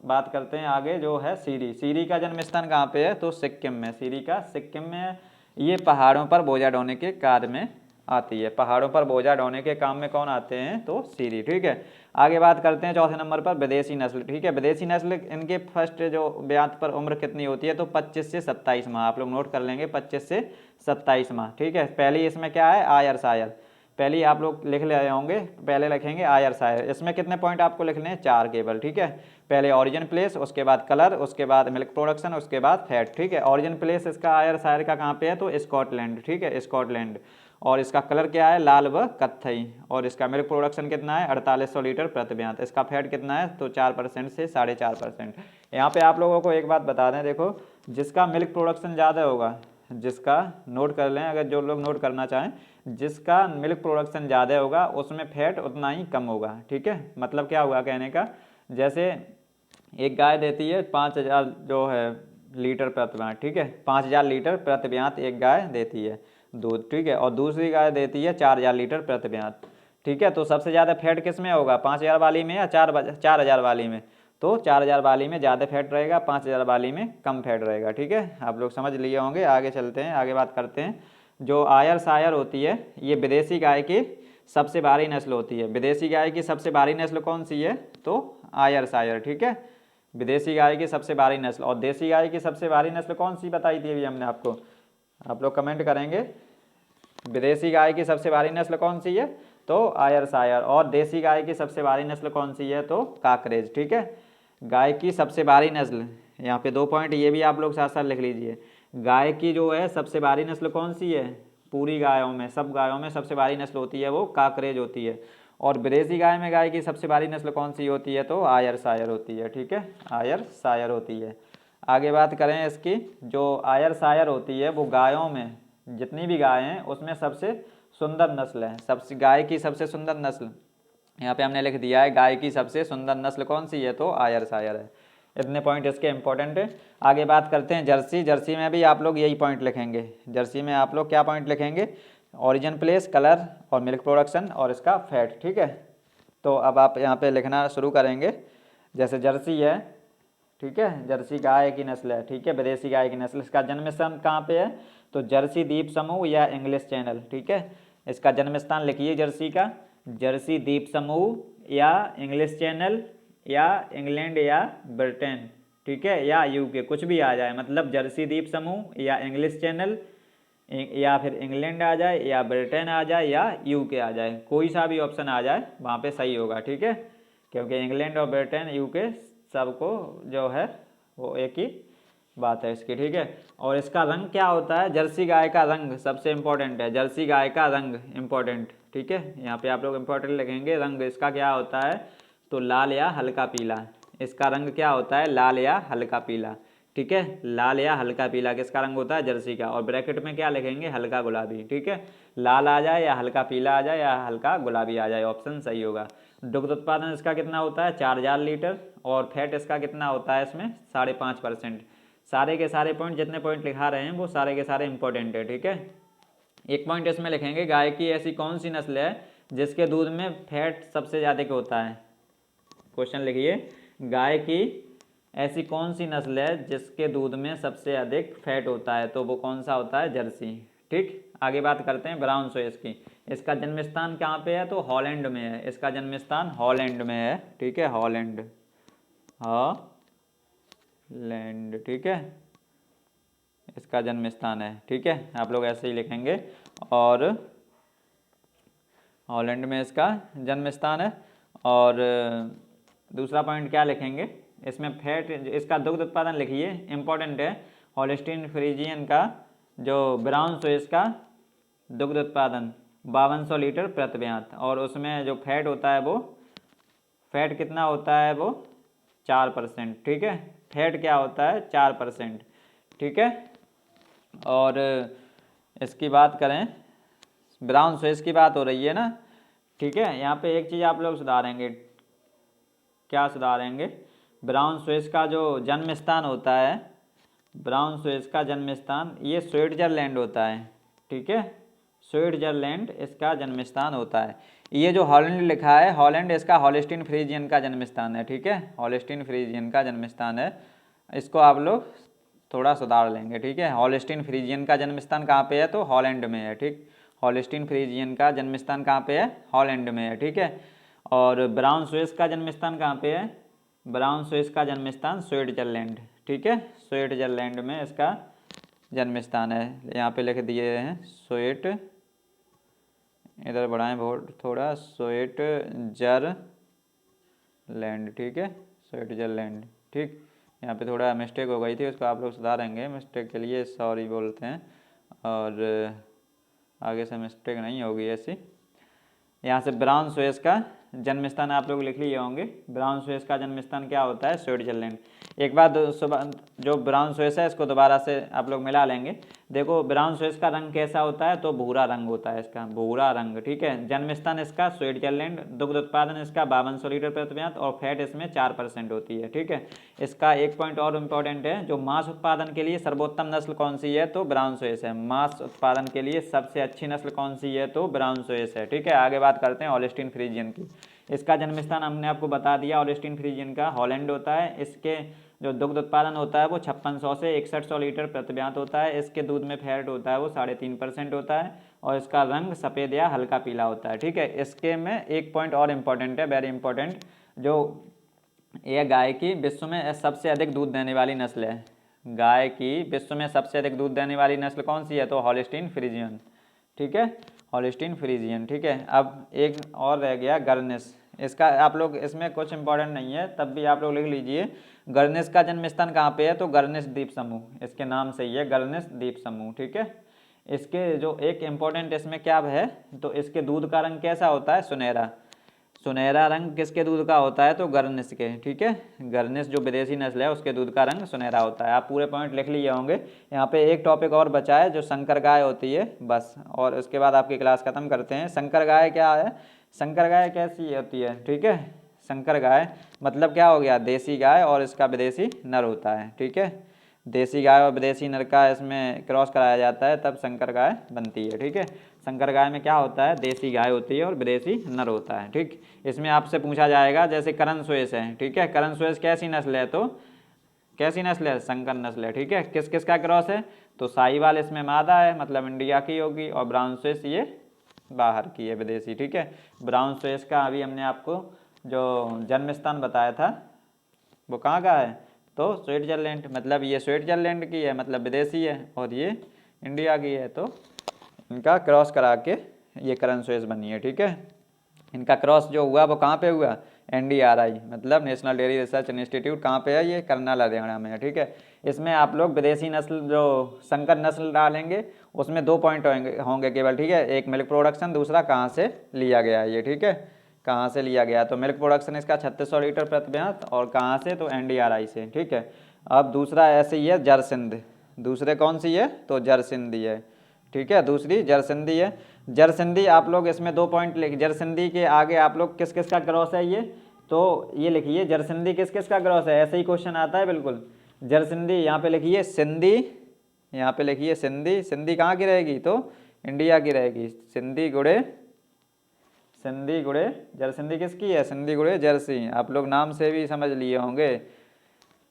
बात करते हैं आगे जो है सीरी। सीरी का जन्म स्थान कहाँ पे है? तो सिक्किम में, सीरी का सिक्किम में है। ये पहाड़ों पर बोझा ढोने के कार्य में आती है, पहाड़ों पर बोझा ढोने के काम में कौन आते हैं? तो सीरी, ठीक है। आगे बात करते हैं चौथे नंबर पर विदेशी नस्ल, ठीक है। विदेशी नस्ल इनके फर्स्ट जो ब्यात पर उम्र कितनी होती है? तो 25 से 27 माह, आप लोग नोट कर लेंगे, 25 से 27 माह, ठीक है। पहली इसमें क्या है? आयर सायर, पहले आप लोग लिख ले होंगे, पहले लिखेंगे आयर सायर। इसमें कितने पॉइंट आपको लिखने हैं? 4 केवल, ठीक है। पहले ऑरिजिन प्लेस, उसके बाद कलर, उसके बाद मिल्क प्रोडक्शन, उसके बाद फैट, ठीक है। ऑरिजिन प्लेस इसका आयर सायर का कहाँ पे है? तो स्कॉटलैंड, ठीक है, स्कॉटलैंड। और इसका कलर क्या है? लाल व कत्थई। और इसका मिल्क प्रोडक्शन कितना है? 4800 लीटर प्रति बयान। इसका फैट कितना है? तो 4% से 4.5%। यहाँ पे आप लोगों को एक बात बता दें, देखो, जिसका मिल्क प्रोडक्शन ज़्यादा होगा, जिसका, नोट कर लें अगर जो लोग नोट करना चाहें, जिसका मिल्क प्रोडक्शन ज़्यादा होगा उसमें फैट उतना ही कम होगा, ठीक है। मतलब क्या हुआ कहने का? जैसे एक गाय देती है 5000 जो है लीटर प्रति ब्यात, ठीक है, 5000 लीटर प्रति ब्यात एक गाय देती है दूध, ठीक है। और दूसरी गाय देती है 4000 लीटर प्रति ब्यात, ठीक है। तो सबसे ज़्यादा फैट किस में होगा? 5000 वाली में या 4000 वाली में? तो 4000 वाली में ज़्यादा फैट रहेगा, 5000 वाली में कम फैट रहेगा, ठीक है। आप लोग समझ लिए होंगे। आगे चलते हैं, आगे बात करते हैं। जो आयर सायर होती है ये विदेशी गाय की सबसे भारी नस्ल होती है। विदेशी गाय की सबसे भारी नस्ल कौन सी है? तो आयर सायर, ठीक है, विदेशी गाय की सबसे भारी नस्ल। और देसी गाय की सबसे भारी नस्ल कौन सी बताई थी अभी हमने आपको? आप लोग कमेंट करेंगे, विदेशी गाय की सबसे भारी नस्ल कौन सी है? तो आयर सायर। और देसी गाय की सबसे भारी नस्ल कौन सी है? तो काकरेज, ठीक है। गाय की सबसे भारी नस्ल, यहाँ पे 2 पॉइंट ये भी आप लोग साथ साथ लिख लीजिए। गाय की जो है सबसे भारी नस्ल कौन सी है? पूरी गायों में, सब गायों में सबसे भारी नस्ल होती है वो काकरेज होती है। और विदेशी गाय में गाय की सबसे भारी नस्ल कौन सी होती है? तो आयर सायर होती है, ठीक है, आयर सायर होती है। आगे बात करें इसकी, जो आयर सायर होती है वो गायों में, जितनी भी गाय हैं उसमें सबसे सुंदर नस्ल है। सबसे गाय की सबसे सुंदर नस्ल यहाँ पे हमने लिख दिया है, गाय की सबसे सुंदर नस्ल कौन सी है? तो आयर सायर है। इतने पॉइंट इसके इंपॉर्टेंट है। आगे बात करते हैं जर्सी। जर्सी में भी आप लोग यही पॉइंट लिखेंगे। जर्सी में आप लोग क्या पॉइंट लिखेंगे? ओरिजिन प्लेस, कलर और मिल्क प्रोडक्शन और इसका फैट, ठीक है। तो अब आप यहाँ पे लिखना शुरू करेंगे। जैसे जर्सी है, ठीक है, जर्सी गाय की नस्ल है, ठीक है, विदेशी गाय की नस्ल। इसका जन्म स्थान कहाँ पे है, तो जर्सी द्वीप समूह या इंग्लिश चैनल, ठीक है। इसका जन्म स्थान लिखिए जर्सी का, जर्सी द्वीप समूह या इंग्लिश चैनल या इंग्लैंड या ब्रिटेन, ठीक है, या यूके, कुछ भी आ जाए, मतलब जर्सी द्वीप समूह या इंग्लिश चैनल या फिर इंग्लैंड आ जाए या ब्रिटेन आ जाए या यूके आ जाए, कोई सा भी ऑप्शन आ जाए वहाँ पे सही होगा, ठीक है, क्योंकि इंग्लैंड और ब्रिटेन यूके सबको जो है वो एक ही बात है इसकी, ठीक है। और इसका रंग क्या होता है, जर्सी गाय का रंग सबसे इम्पोर्टेंट है, जर्सी गाय का रंग इम्पोर्टेंट, ठीक है, यहाँ पे आप लोग इम्पोर्टेंट लिखेंगे। रंग इसका क्या होता है, तो लाल या हल्का पीला, इसका रंग क्या होता है, लाल या हल्का पीला, ठीक है, लाल या हल्का पीला किसका रंग होता है, जर्सी का। और ब्रैकेट में क्या लिखेंगे, हल्का गुलाबी, ठीक है, लाल आ जाए या हल्का पीला आ जाए या हल्का गुलाबी आ जाए, ऑप्शन सही होगा। दुग्ध उत्पादन इसका कितना होता है, 4000 लीटर, और फैट इसका कितना होता है इसमें, 5.5%। सारे के सारे पॉइंट, जितने पॉइंट लिखा रहे हैं वो सारे के सारे इंपॉर्टेंट है, ठीक है। एक पॉइंट इसमें लिखेंगे, गाय की ऐसी कौन सी नस्ल है जिसके दूध में फैट सबसे ज़्यादा होता है। क्वेश्चन लिखिए, गाय की ऐसी कौन सी नस्ल है जिसके दूध में सबसे अधिक फैट होता है, तो वो कौन सा होता है, जर्सी, ठीक। आगे बात करते हैं ब्राउन स्विस की। इसका जन्म स्थान कहाँ पे है, तो हॉलैंड में है, इसका जन्म स्थान हॉलैंड में है, ठीक है, हॉलैंड, हॉलैंड, ठीक है, इसका जन्म स्थान है, ठीक है, आप लोग ऐसे ही लिखेंगे। और हॉलैंड में इसका जन्म स्थान है। और दूसरा पॉइंट क्या लिखेंगे, इसमें फैट, इसका दुग्ध उत्पादन लिखिए, इंपॉर्टेंट है। हॉलिस्टीन फ्रीजियन का जो ब्राउन स्विस का दुग्ध उत्पादन 5200 लीटर प्रतिव्यात, और उसमें जो फैट होता है वो फैट कितना होता है, वो 4%, ठीक है, फैट क्या होता है, 4%, ठीक है। और इसकी बात करें, ब्राउन स्विस की बात हो रही है ना, ठीक है, यहाँ पे एक चीज़ आप लोग सुधारेंगे, क्या सुधारेंगे, ब्राउन स्विस का जो जन्म स्थान होता है, ब्राउन स्विस का जन्म स्थान ये स्विट्जरलैंड होता है, ठीक है, स्विट्जरलैंड इसका जन्म स्थान होता है। ये जो हॉलैंड लिखा है, हॉलैंड इसका हॉलिस्टीन फ्रीजियन का जन्म स्थान है, ठीक है, हॉलिस्टीन फ्रीजियन का जन्म स्थान है, इसको आप लोग थोड़ा सुधार लेंगे, ठीक है। हॉलिस्टीन फ्रीजियन का जन्म स्थान कहाँ पे है, तो हॉलैंड में है, ठीक, हॉलिस्टीन फ्रीजियन का जन्म स्थान कहाँ पे है, हॉलैंड में है, ठीक है। और ब्राउन स्विस का जन्म स्थान कहाँ पे है, ब्राउन स्विस का जन्म स्थान स्विट्जरलैंड, ठीक है, स्विट्जरलैंड में इसका जन्म स्थान है, यहाँ पे लिख दिए हैं स्विट, इधर बढ़ाएं बहुत थोड़ा, स्विट्जरलैंड, ठीक है, स्विट्जरलैंड, ठीक। यहाँ पे थोड़ा मिस्टेक हो गई थी, उसको आप लोग सुधारेंगे, मिस्टेक के लिए सॉरी बोलते हैं, और आगे से मिस्टेक नहीं होगी ऐसी। यहाँ से ब्राउन स्विस का जन्म स्थान आप लोग लिख लिए होंगे, ब्राउन स्विस का जन्म स्थान क्या होता है, स्विट्जरलैंड। एक बार जो ब्राउन स्विस है इसको दोबारा से आप लोग मिला लेंगे। देखो ब्राउन स्विस का रंग कैसा होता है, तो भूरा रंग होता है इसका, भूरा रंग, ठीक है। जन्म स्थान इसका स्विट्जरलैंड, दुग्ध उत्पादन इसका 5200 लीटर प्रतिव्यात, और फैट इसमें 4% होती है, ठीक है। इसका एक पॉइंट और इम्पोर्टेंट है, जो मांस उत्पादन के लिए सर्वोत्तम नस्ल कौन सी है, तो ब्राउन स्विस है, मांस उत्पादन के लिए सबसे अच्छी नस्ल कौन सी है, तो ब्राउन स्विस है, ठीक है। आगे बात करते हैं हॉलिस्टीन फ्रीजियन की। इसका जन्म स्थान हमने आपको बता दिया, हॉलिस्टीन फ्रीजियन का हॉलैंड होता है। इसके जो दुग्ध उत्पादन होता है वो 5600 से 6100 लीटर प्रतिव्यात होता है। इसके दूध में फैट होता है वो 3.5% होता है, और इसका रंग सफ़ेद या हल्का पीला होता है, ठीक है। इसके में एक पॉइंट और इम्पोर्टेंट है, वेरी इंपॉर्टेंट, जो यह गाय की विश्व में सबसे अधिक दूध देने वाली नस्ल है। गाय की विश्व में सबसे अधिक दूध देने वाली नस्ल कौन सी है, तो हॉलिस्टीन फ्रीजियन, ठीक है, हॉलिस्टीन फ्रीजियन, ठीक है। अब एक और रह गया गर्निश, इसका आप लोग, इसमें कुछ इंपॉर्टेंट नहीं है, तब भी आप लोग लिख लीजिए। गर्निश का जन्म स्थान कहाँ पे है, तो गर्निश द्वीप समूह, इसके नाम से ही है, गर्निश द्वीप समूह, ठीक है। इसके जो एक इम्पोर्टेंट इसमें क्या है, तो इसके दूध का रंग कैसा होता है, सुनहरा, सुनहरा रंग किसके दूध का होता है, तो गर्निश के, ठीक है। गर्निश जो विदेशी नस्ल है उसके दूध का रंग सुनहरा होता है। आप पूरे पॉइंट लिख लिए होंगे। यहाँ पे एक टॉपिक और बचा है जो संकर गाय होती है, बस, और उसके बाद आपकी क्लास खत्म करते हैं। संकर गाय क्या है, संकर गाय कैसी होती है, ठीक है, संकर गाय मतलब क्या हो गया, देसी गाय और इसका विदेशी नर होता है, ठीक है। देसी गाय और विदेशी नर का इसमें क्रॉस कराया जाता है, तब संकर गाय बनती है, ठीक है। संकर गाय में क्या होता है, देसी गाय होती है और विदेशी नर होता है। ठीक, इसमें आपसे पूछा जाएगा जैसे करण सुयश है, ठीक है, करण सुयश कैसी नस्ल है, तो कैसी नस्ल है, संकर नस्ल है। ठीक है, किस किस का क्रॉस है, तो साहिवाल इसमें मादा है, मतलब इंडिया की होगी, और ब्राउन स्विस ये बाहर की है, विदेशी। ठीक है, ब्राउन स्विस का अभी हमने आपको जो जन्म स्थान बताया था वो कहाँ का है, तो स्विट्जरलैंड, मतलब ये स्विट्जरलैंड की है, मतलब विदेशी है, और ये इंडिया की है, तो इनका क्रॉस करा के ये करण स्विस बनी है। ठीक है, इनका क्रॉस जो हुआ वो कहाँ पे हुआ, NDRI, मतलब नेशनल डेयरी रिसर्च इंस्टीट्यूट, कहाँ पे है, ये करनाल हरियाणा में है। ठीक है, इसमें आप लोग विदेशी नस्ल जो संकर नस्ल डालेंगे उसमें 2 पॉइंट होंगे केवल। ठीक है, एक मिल्क प्रोडक्शन, दूसरा कहाँ से लिया गया है ये। ठीक है, कहाँ से लिया गया, तो मिल्क प्रोडक्शन इसका 3600 लीटर प्रति मिनट, और कहाँ से, तो NDRI से। ठीक है, अब दूसरा ऐसे ही है जरसिंध, दूसरे कौन सी है, तो जरसिंधी है। ठीक है, दूसरी जरसिंधी है। जरसिंधी आप लोग इसमें 2 पॉइंट लिख, जरसिंधी के आगे आप लोग किस किस का क्रॉस है ये, तो ये लिखिए जरसिंधी किस किस का क्रॉस है, ऐसे ही क्वेश्चन आता है बिल्कुल। जरसिंधी यहाँ पे लिखिए सिंधी, यहाँ पे लिखिए सिंधी, सिंधी कहाँ की रहेगी, तो इंडिया की रहेगी, सिंधी गुड़े, सिंधी गुड़े जरसिंधी किसकी है, सिंधी गुड़े जर्सी, आप लोग नाम से भी समझ लिए होंगे।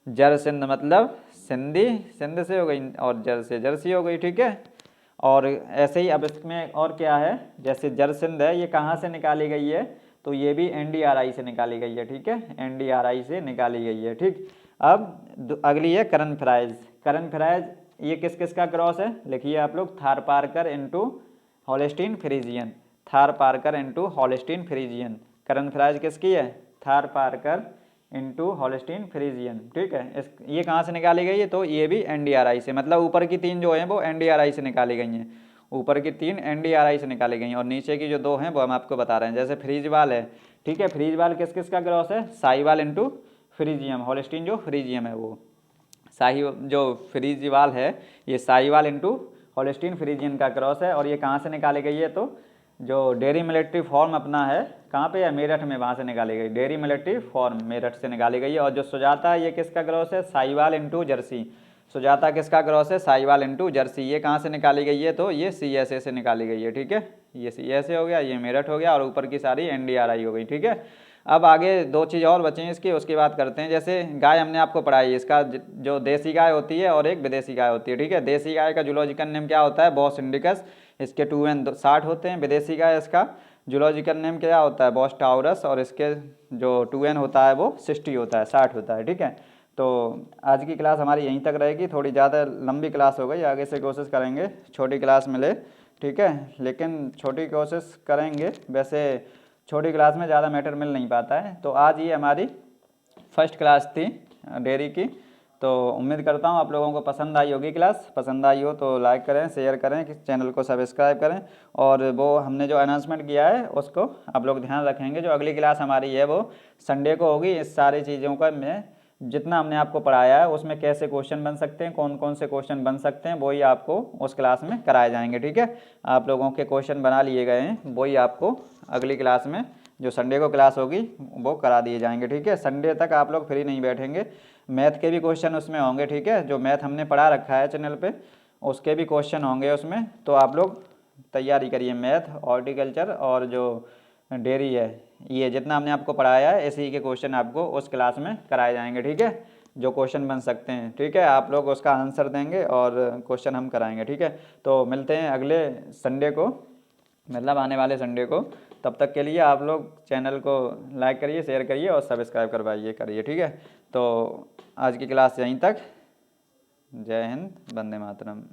जरसिंध मतलब सिंधी, सिंध से हो गई, और जर से जर्सी हो गई। ठीक है, और ऐसे ही अब इसमें और क्या है, जैसे जरसिंध है ये कहाँ से निकाली गई है, तो ये भी NDRI से निकाली गई है। ठीक है, NDRI से निकाली गई है। ठीक, अब अगली है करण फ्राइज। करण फ्राइज ये किस किस का क्रॉस है, लिखिए आप लोग, Thar Parkar into Holstein Friesian, Thar Parkar into Holstein Friesian. Karan Fries किसकी है, Thar Parkar into Holstein Friesian. ठीक है, इस ये कहाँ से निकाली गई है, तो ये भी NDRI से, मतलब ऊपर की 3 जो हैं वो NDRI से निकाली गई हैं, ऊपर की 3 NDRI से निकाली गई हैं, और नीचे की जो 2 हैं वो हम आपको बता रहे हैं। जैसे फ्रीजवाल है, ठीक है, फ्रीजवाल किस किस का क्रॉस है, साहिवाल इंटू फ्रीजियम, हॉलिस्टीन जो फ्रीजियम है वो, शाही जो फ्रीजवाल है ये साहिवाल इंटू हॉलिस्टीन फ्रीजियन का क्रॉस है, और ये कहाँ से निकाली गई है, तो जो डेयरी मिलिट्री फॉर्म अपना है कहाँ पे है, मेरठ में, वहाँ से निकाली गई, डेयरी मिलिट्री फॉर्म मेरठ से निकाली गई है। और जो सुजाता है ये किसका क्रॉस है, साहिवाल इंटू जर्सी, सुजाता किसका क्रॉस है, साहिवाल इंटू जर्सी, ये कहाँ से निकाली गई है, तो ये CSA से निकाली गई है। ठीक है, ये CSA हो गया, ये मेरठ हो गया, और ऊपर की सारी NDRI हो गई। ठीक है, अब आगे 2 चीज़ और बची हैं इसकी, उसकी बात करते हैं। जैसे गाय हमने आपको पढ़ाई, इसका जो देसी गाय होती है और एक विदेशी गाय होती है। ठीक है, देसी गाय का जूलॉजिकल नेम क्या होता है, बॉस इंडिकस, इसके 2N 60 होते हैं। विदेशी गाय इसका जूलॉजिकल नेम क्या होता है, बॉस टाउरस, और इसके जो 2N होता है वो 60 होता है, 60 होता है। ठीक है, तो आज की क्लास हमारी यहीं तक रहेगी, थोड़ी ज़्यादा लंबी क्लास हो गई, आगे से कोशिश करेंगे छोटी क्लास मिले। ठीक है, लेकिन छोटी कोशिश करेंगे, वैसे छोटी क्लास में ज़्यादा मैटर मिल नहीं पाता है। तो आज ये हमारी फर्स्ट क्लास थी डेयरी की, तो उम्मीद करता हूँ आप लोगों को पसंद आई होगी क्लास। पसंद आई हो तो लाइक करें, शेयर करें, कि चैनल को सब्सक्राइब करें, और वो हमने जो अनाउंसमेंट किया है उसको आप लोग ध्यान रखेंगे। जो अगली क्लास हमारी है वो संडे को होगी। इस सारी चीज़ों का मैं जितना हमने आपको पढ़ाया है उसमें कैसे क्वेश्चन बन सकते हैं, कौन कौन से क्वेश्चन बन सकते हैं, वही आपको उस क्लास में कराए जाएंगे। ठीक है, आप लोगों के क्वेश्चन बना लिए गए हैं, वही आपको अगली क्लास में जो संडे को क्लास होगी वो करा दिए जाएंगे। ठीक है, संडे तक आप लोग फ्री नहीं बैठेंगे, मैथ के भी क्वेश्चन उसमें होंगे। ठीक है, जो मैथ हमने पढ़ा रखा है चैनल पे उसके भी क्वेश्चन होंगे उसमें, तो आप लोग तैयारी करिए। मैथ, हॉर्टिकल्चर और जो डेयरी है, ये जितना हमने आपको पढ़ाया है इसी के क्वेश्चन आपको उस क्लास में कराए जाएंगे। ठीक है, जो क्वेश्चन बन सकते हैं। ठीक है, आप लोग उसका आंसर देंगे और क्वेश्चन हम कराएंगे। ठीक है, तो मिलते हैं अगले संडे को, मतलब आने वाले संडे को। तब तक के लिए आप लोग चैनल को लाइक करिए, शेयर करिए और सब्सक्राइब करवाइए करिए। ठीक है, तो आज की क्लास यहीं तक। जय हिंद, वंदे मातरम।